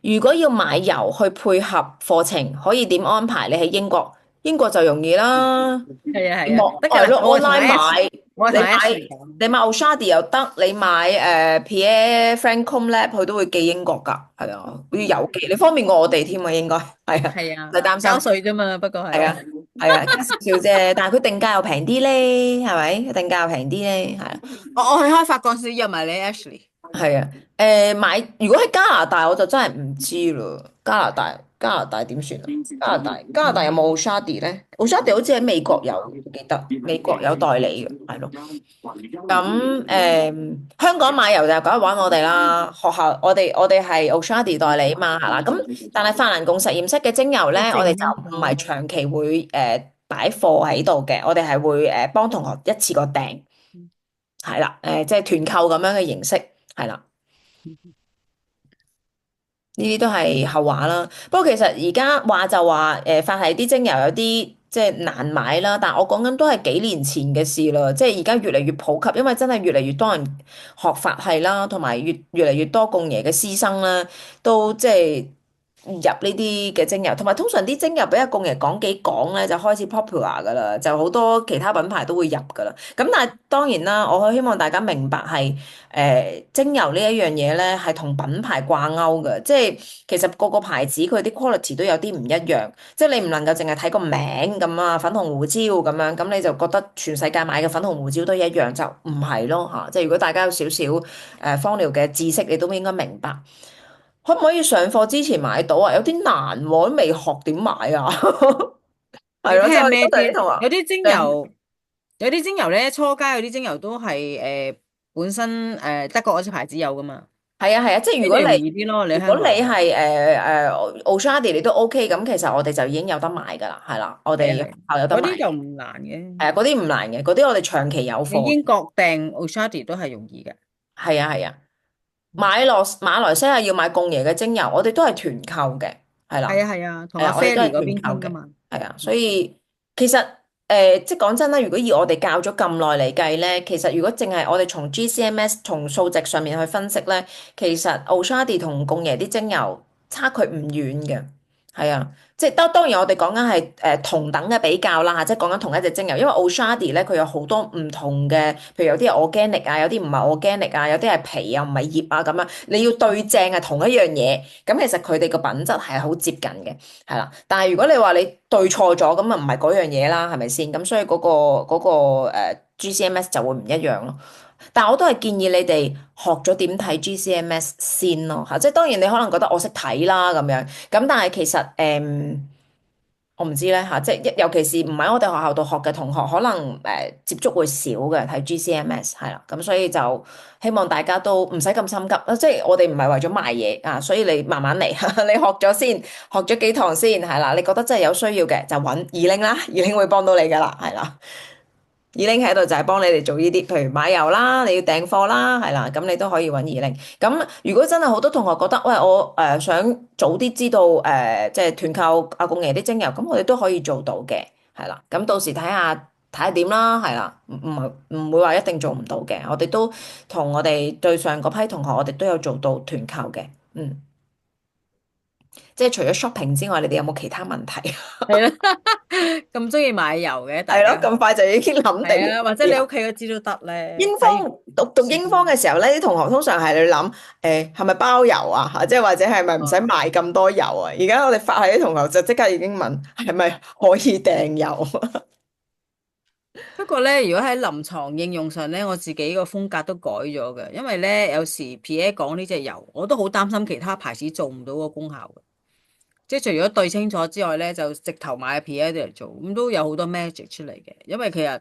如果要買油去配合課程，可以點安排？你喺英國，英國就容易啦。係啊係啊，你望得㗎啦，係咯我會同，online 買，我會同 你買 Ashley 講。你買 Oshadi 又得，你買Pierre Francome Lab 佢都會寄英國㗎，係啊，好似郵寄，你方便過我哋添啊，應該係啊，係啊，唔使擔交心，稅啫嘛，不過係啊係。係啊，加少少啫，但係佢定價又平啲咧，係咪？定價又平啲咧，係啊。我去開發嗰陣時約埋你 Ashley。係啊，如果喺加拿大我就真係唔知咯。加拿大點算啊？加拿大有冇 Oshadi 咧？Oshadi 好似喺美國有，我記得美國有代理嘅，係咯。咁香港買油就梗係揾我哋啦。學校我哋係 Oshadi 代理嘛，係啦。咁但係法蘭貢實驗室嘅精油咧，我哋就唔係長期會擺貨喺度嘅，我哋係會幫同學一次過訂，係啦，即係團購咁樣嘅形式。係啦，呢啲都係後話啦。不過其實而家話就話，法系啲精油有啲即係難買啦。但係我講緊都係幾年前嘅事啦。即係而家越嚟越普及，因為真係越嚟越多人學法系啦，同埋越嚟越多貢爺嘅師生啦，都即係入呢啲嘅精油。同埋通常啲精油俾阿貢爺講幾講咧，就開始 popular 噶啦，就好多其他品牌都會入噶啦。咁但係當然啦，我希望大家明白係。精油呢一樣嘢咧，係同品牌掛鈎嘅，即係其實個個牌子佢啲 quality 都有啲唔一樣，即係你唔能夠淨係睇個名咁啊，粉紅胡椒咁樣，咁你就覺得全世界買嘅粉紅胡椒都一樣，就唔係咯嚇。即係如果大家有少少芳療嘅知識，你都應該明白。可唔可以上課之前買到啊？有啲難喎，都未學點買啊？係咯，即係你睇下咩我哋啲啲？同學。有啲精油，有啲精油咧，初階有啲精油都係本身德國嗰隻牌子有噶嘛，係啊係啊，即係呢啲容易啲咯。你喺如果你香港係Oshadi 你都 OK，咁其實我哋就已經有得賣㗎啦，係啦，我哋學係啊係啊，校有得賣，嗰啲就唔難嘅。係啊，嗰啲唔難嘅，嗰啲我哋長期有你貨，英國訂 Oshadi 都係容易嘅。係啊係啊，馬來西亞要買貢爺嘅精油，我哋都係團購嘅，係啦。係啊係啊，同阿 係啊，我哋都 Fairy 係嗰邊團購嘅，傾噶嘛。係啊，所以其實即係講真啦，如果以我哋教咗咁耐嚟計咧，其實如果淨係我哋從 GCMS 從數值上面去分析咧，其實 Oshadi 同貢爺啲精油差距唔遠嘅，係啊，即係當然我哋講緊係同等嘅比較啦，即係講緊同一隻精油，因為 Oshadi 咧佢有好多唔同嘅，譬如有啲係 organic 啊，有啲唔係 organic 啊，有啲係皮啊唔係葉啊咁樣，你要對正係同一樣嘢，咁其實佢哋個品質係好接近嘅。係啦，但係如果你話你對錯咗，咁啊唔係嗰樣嘢啦，係咪先？咁所以嗰個 GCMS 就會唔一樣咯。但係我都係建議你哋學咗點睇 GCMS 先咯嚇，即係當然你可能覺得我識睇啦咁樣，咁但係其實我唔知咧嚇，即係尤其是唔喺我哋學校度學嘅同學，可能接觸會少嘅睇 GCMS 係啦，咁所以就希望大家都唔使咁心急，即係我哋唔係為咗賣嘢啊，所以你慢慢嚟，你學咗先，學咗幾堂先係啦，你覺得真係有需要嘅就揾二拎啦，二拎會幫到你噶啦，係啦。二拎喺度就係幫你哋做呢啲，譬如買油啦，你要訂貨啦，係啦，咁你都可以揾二拎。咁如果真係好多同學覺得，喂，我想早啲知道即係團購阿貢爺啲精油，咁我哋都可以做到嘅，係啦。咁到時睇下睇下點啦，係啦，唔會話一定做唔到嘅。我哋都同我哋對上嗰批同學，我哋都有做到團購嘅。即係除咗 shopping 之外，你哋有冇其他問題？係啦，咁中意買油嘅大係咯，家，咁快就已經諗定。係啊，或者你屋企嗰支都得咧，英方讀英方嘅時候咧，啲同學通常係你諗，係咪包郵啊？嚇，即係或者係咪唔使買咁多油啊？而家我哋發係啲同學就即刻已經問，係咪可以訂油？不過咧，如果喺臨床應用上咧，我自己個風格都改咗嘅，因為咧有時 PA 講呢隻油，我都好擔心其他牌子做唔到個功效嘅。即係除咗對清楚之外咧，就直頭買 PA 嚟做，咁都有好多 magic 出嚟嘅。因為其實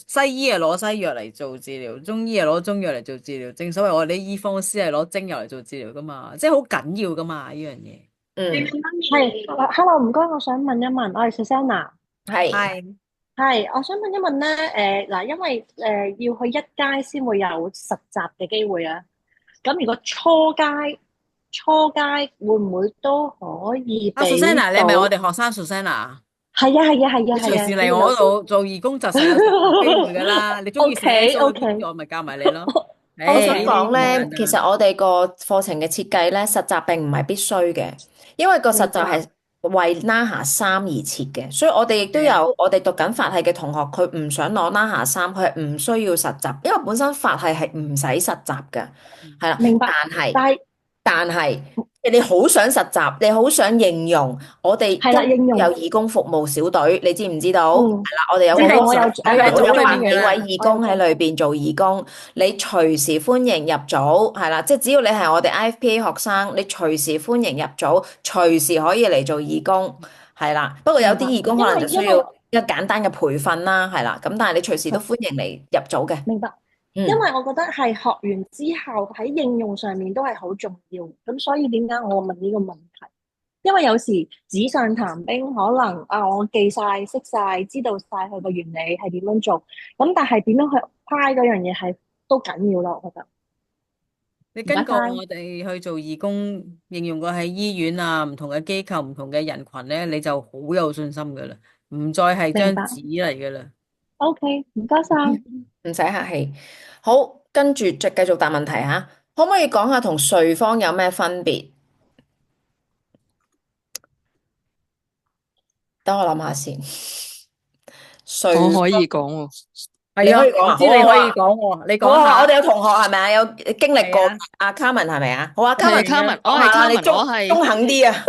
西醫係攞西藥嚟做治療，中醫係攞中藥嚟做治療。正所謂我哋啲醫科師係攞精油嚟做治療噶嘛，即係好緊要噶嘛呢樣嘢。嗯，係，hello，唔該，我想問一問，我係 Susanna，係，係係，我想問一問咧，嗱，因為要去一階先會有實習嘅機會啊，咁如果初階會唔會都可以阿 俾 Susanna，你係到？咪我哋學生 Susanna？係啊，係啊，係啊，你隨係啊，時嚟我度做義工就實有機會噶啦。你中意寫 OK，OK，我咪教埋你咯。我想誒，講咧，好簡單其實我哋個課程嘅設計咧，實習並唔係必須嘅，因為個實習係為 NAHA 三而設嘅，所以我哋亦都有我哋讀緊法系嘅同學，佢唔想攞 NAHA 三，佢係唔需要實習，因為本身法系係唔使實習嘅，係啦。明白，但係但係但係你好想實習，你好想應用，我哋係啦，應用，有義工服務小隊，你知唔知道？嗯，係啦，我哋有即係我有有做百幾位裏邊嘅啦。義工喺裏邊做義工，你隨時歡迎入組，係啦，即係只要你係我哋 IFPA 學生，你隨時歡迎入組，隨時可以嚟做義工，係啦。不過有啲義工可能就需要一個簡單嘅培訓啦，係啦，咁但係你隨時都歡迎嚟入組嘅。明白。因為我覺得係學完之後喺應用上面都係好重要，咁所以點解我問呢個問題？因為有時紙上談兵，可能我記晒、識晒、知道晒佢個原理係點樣做，咁但係點樣去 apply 嗰樣嘢係都緊要咯，我覺得。你跟過我哋去做義工，應用過喺醫院啊，唔同嘅機構、唔同嘅人群咧，你就好有信心噶啦，唔再係張紙嚟噶啦。OK，唔該晒。唔使客氣。好，跟住就繼續答問題吓，可唔可以講下同瑞方有咩分別？等我諗下先。瑞我可以講喎，你可以講啊，知你可以講喎，你講好啊，下。我哋有同學係咪啊？有經歷過係啊阿 Carmen 係咪啊？好啊係，Carmen， Carmen，我係你 Carmen，我係中肯啲啊。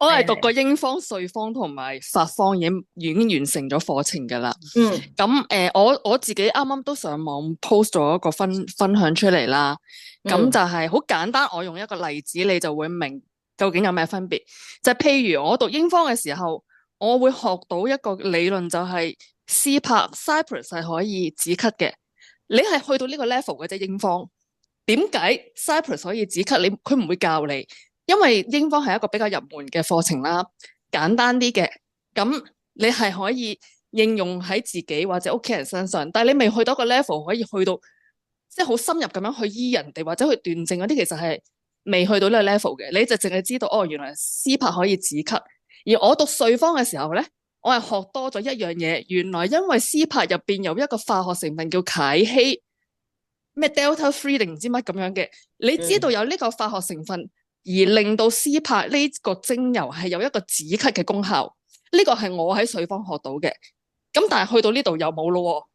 我係讀過英方、瑞方同埋法方，已經完成咗課程噶啦。嗯，咁我自己啱啱都上網 post 咗一個分享出嚟啦。咁就係好簡單，我用一個例子，你就會明究竟有咩分別。就係譬如我讀英方嘅時候，我會學到一個理論，就係 Cypress 係可以止咳嘅。你係去到呢個 level 嘅啫，英方。點解 Cypress 可以止咳？佢唔會教你。因為英方係一個比較入門嘅課程啦，簡單啲嘅，咁你係可以應用喺自己或者屋企人身上，但係你未去到一個 level 可以去到即係好深入咁樣去醫人哋或者去斷症嗰啲，其實係未去到呢個 level 嘅。你就淨係知道原來 CPAP 可以止咳。而我讀瑞方嘅時候咧，我係學多咗一樣嘢，原來因為 CPAP 入邊有一個化學成分叫楔烯，咩 Delta 3定唔知乜咁樣嘅，你知道有呢個化學成分。而令到 CPAP 呢個精油係有一個止咳嘅功效，呢個係我喺瑞方學到嘅。咁但係去到呢度又冇咯。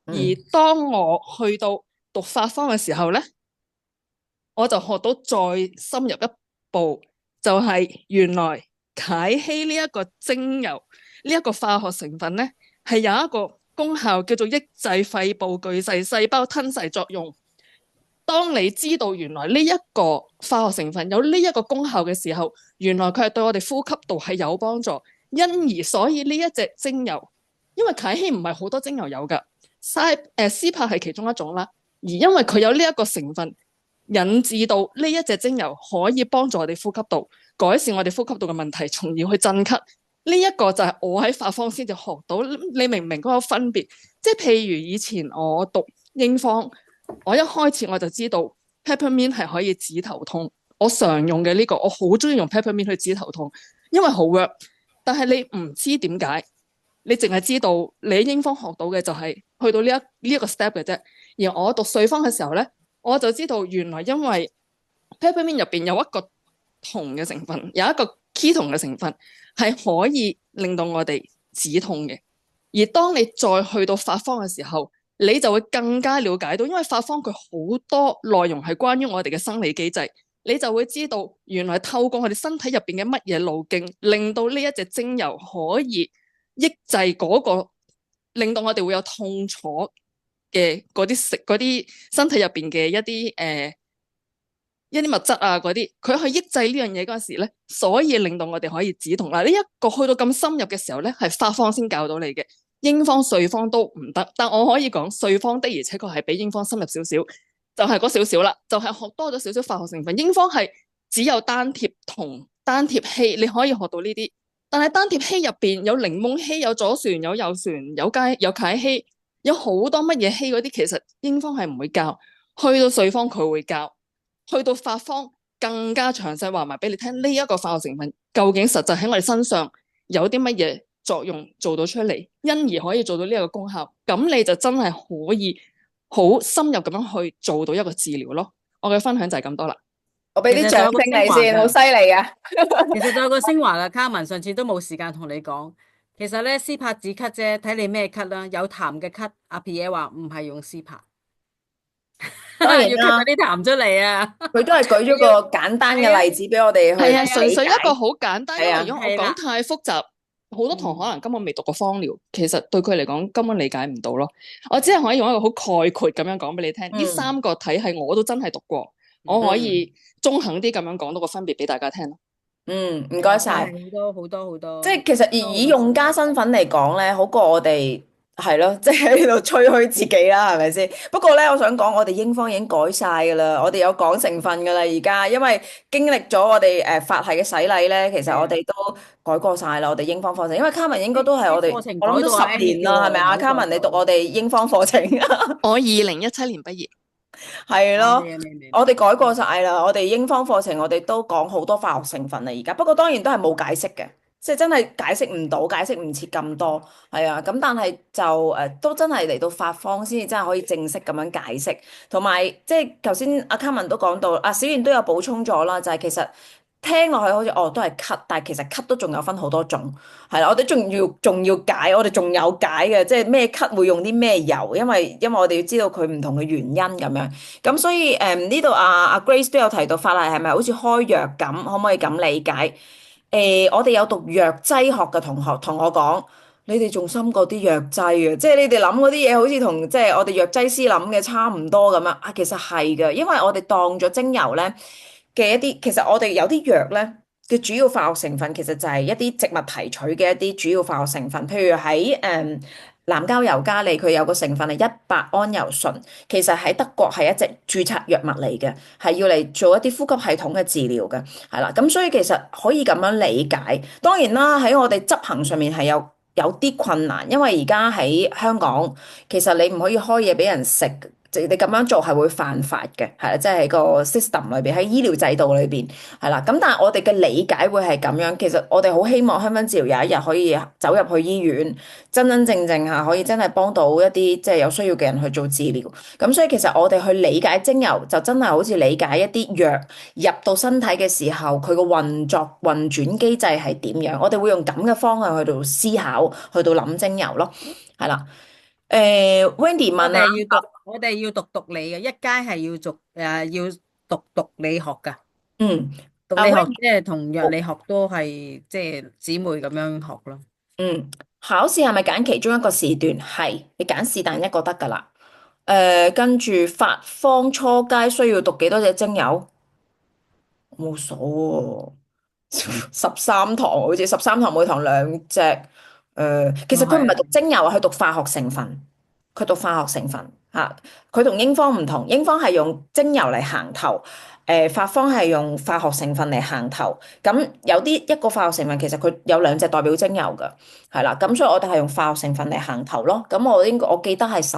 而當我去到讀法方嘅時候咧，我就學到再深入一步，就係原來楔烯呢一個精油呢一個化學成分咧係有一個功效叫做抑制肺部巨噬細胞吞噬作用。當你知道原來呢一個化學成分有呢一個功效嘅時候，原來佢係對我哋呼吸道係有幫助，因而所以呢一隻精油，因為楔烯唔係好多精油有㗎，CPAP 係其中一種啦，而因為佢有呢一個成分，引致到呢一隻精油可以幫助我哋呼吸道，改善我哋呼吸道嘅問題，從而去鎮咳。呢一個就係我喺法方先至學到，你明唔明嗰個分別？即係譬如以前我讀英方。我一開始我就知道 peppermint 係可以止頭痛，我常用嘅呢個，我好中意用 peppermint 去止頭痛，因為好 work。但係你唔知點解，你淨係知道你喺英方學到嘅就係去到呢一個 step 嘅啫。而我讀瑞方嘅時候咧，我就知道原來因為 peppermint 入邊有一個銅嘅成分，有一個 ketone 嘅成分係可以令到我哋止痛嘅。而當你再去到法方嘅時候，你就會更加了解到，因為法方佢好多內容係關於我哋嘅生理機制，你就會知道原來透過我哋身體入邊嘅乜嘢路徑，令到呢一隻精油可以抑制嗰個，令到我哋會有痛楚嘅嗰啲身體入邊嘅一啲物質啊，嗰啲佢去抑制呢樣嘢嗰陣時咧，所以令到我哋可以止痛啦。呢一個去到咁深入嘅時候咧，係法方先教到你嘅，英方、瑞方都唔得。但我可以講，瑞方的而且確係比英方深入少少，就係嗰少少啦，就係學多咗少少化學成分。英方係只有單萜同單萜烯，你可以學到呢啲，但係單萜烯入邊有檸檬烯、有左旋、有右旋、有楔烯，有好多乜嘢烯嗰啲，其實英方係唔會教，去到瑞方佢會教。去到法方更加詳細話埋俾你聽，呢一個化學成分究竟實際喺我哋身上有啲乜嘢作用做到出嚟，因而可以做到呢一個功效，咁你就真係可以好深入咁樣去做到一個治療咯。我嘅分享就係咁多啦。我俾啲掌聲你先，好犀利啊！其實仲有個升華噶，卡文上次都冇時間同你講。其實咧，斯帕止咳啫，睇你咩咳啦。有痰嘅咳，阿 Pierre 話唔係用斯帕。當然要啦，咳啲痰出嚟啊！佢都係舉咗個簡單嘅例子俾我哋去係啊，理純粹一解。個好簡單，因係啊為如果我講太複雜，好多同學可能根本未讀過芳療，其實對佢嚟講根本理解唔到咯。我只係可以用一個好概括咁樣講俾你聽，呢三個體系我都真係讀過，我可以中肯啲咁樣講到個分別俾大家聽咯。唔該晒。好多好多好多。即係其實以用家身份嚟講咧，好過我哋係咯，即係喺度吹噓自己啦，係咪先？不過咧，我想講，我哋英方已經改晒噶啦，我哋有講成分噶啦，而家因為經歷咗我哋法系嘅洗禮咧，其實我哋都改過晒啦，我哋英方課程。因為卡文應該都係我哋，課程我諗都改到10年啦，係咪啊？卡文你讀我哋英方課程，我2017年畢業。係咯，明我哋改過晒啦，我哋英方課程我哋都講好多化學成分啦，而家不過當然都係冇解釋嘅，即係真係解釋唔到，解釋唔切咁多，係啊，咁但係就都真係嚟到法方先至真係可以正式咁樣解釋，同埋即係頭先阿卡文都講到，阿小燕都有補充咗啦，就係其實。聽落去好似哦都係咳，但係其實咳都仲有分好多種，係啦，我哋仲要解，我哋仲有解嘅，即係咩咳會用啲咩油，因為我哋要知道佢唔同嘅原因咁樣，咁所以呢度阿 Grace 都有提到法例係咪好似開藥咁，可唔可以咁理解？我哋有讀藥劑學嘅同學同我講，你哋仲深過啲藥劑嘅，即係你哋諗嗰啲嘢好似同即係我哋藥劑師諗嘅差唔多咁樣啊，其實係嘅，因為我哋當咗精油咧。嘅一啲，其實我哋有啲藥咧嘅主要化學成分，其實就係一啲植物提取嘅一啲主要化學成分，譬如喺南郊尤加利，佢有個成分係100胺油醇，其實喺德國係一隻註冊藥物嚟嘅，係要嚟做一啲呼吸系統嘅治療嘅，係啦，咁所以其實可以咁樣理解。當然啦，喺我哋執行上面係有啲困難，因為而家喺香港，其實你唔可以開嘢俾人食。你咁樣做係會犯法嘅，係啦，即係喺個 system 裏邊，喺醫療制度裏邊，係啦。咁但係我哋嘅理解會係咁樣，其實我哋好希望香薰治療有一日可以走入去醫院，真真正正嚇可以真係幫到一啲即係有需要嘅人去做治療。咁所以其實我哋去理解精油，就真係好似理解一啲藥入到身體嘅時候，佢個運作運轉機制係點樣？我哋會用咁嘅方向去到思考，去到諗精油咯，係啦。Wendy 問啊，我哋要讀毒理嘅，一階係要讀毒理學噶。毒理學即係同藥理學都係即係姊妹咁樣學咯。考試係咪揀其中一個時段？係，你揀是但一個得噶啦。跟住法方初階需要讀幾多隻精油？冇數喎，13堂好似13堂每堂2隻。其實佢唔係讀精油，係讀化學成分。佢讀化學成分嚇，佢同英方唔同，英方係用精油嚟行頭，法方係用化學成分嚟行頭。咁有一個化學成分其實佢有2隻代表精油㗎，係啦。咁所以我哋係用化學成分嚟行頭咯。咁我記得係十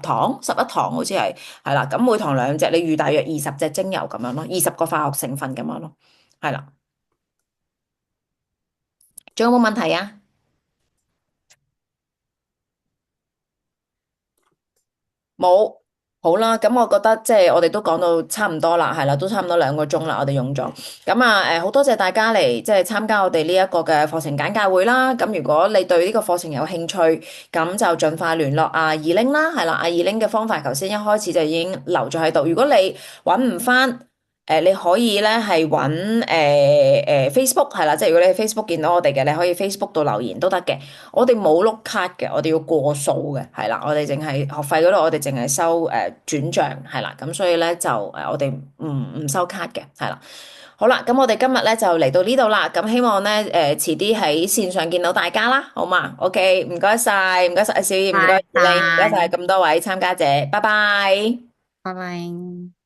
堂11堂好似係啦。咁每堂2隻，你預大約20隻精油咁樣咯，20個化學成分咁樣咯，係啦。仲有冇問題啊？冇。好啦，咁我覺得即係我哋都講到差唔多啦，係啦，都差唔多2個鐘啦，我哋用咗。咁啊，好多謝大家嚟即係參加我哋呢一個嘅課程簡介會啦。咁如果你對呢個課程有興趣，咁就盡快聯絡阿二玲啦，係啦，阿二玲嘅方法頭先一開始就已經留咗喺度。如果你揾唔翻，你可以咧係揾Facebook 係啦，即係如果你喺 Facebook 見到我哋嘅，你可以 Facebook 度留言都得嘅。我哋冇碌卡嘅，我哋要過數嘅，係啦，我哋淨係學費嗰度，我哋淨係收轉賬係啦，咁所以咧就我哋唔收卡嘅，係啦。好啦，咁我哋今日咧就嚟到呢度啦，咁希望咧遲啲喺線上見到大家啦，好嘛？OK，唔該晒，唔該晒小葉，唔該拜你，唔該晒拜，咁多位參加者，拜拜。拜拜。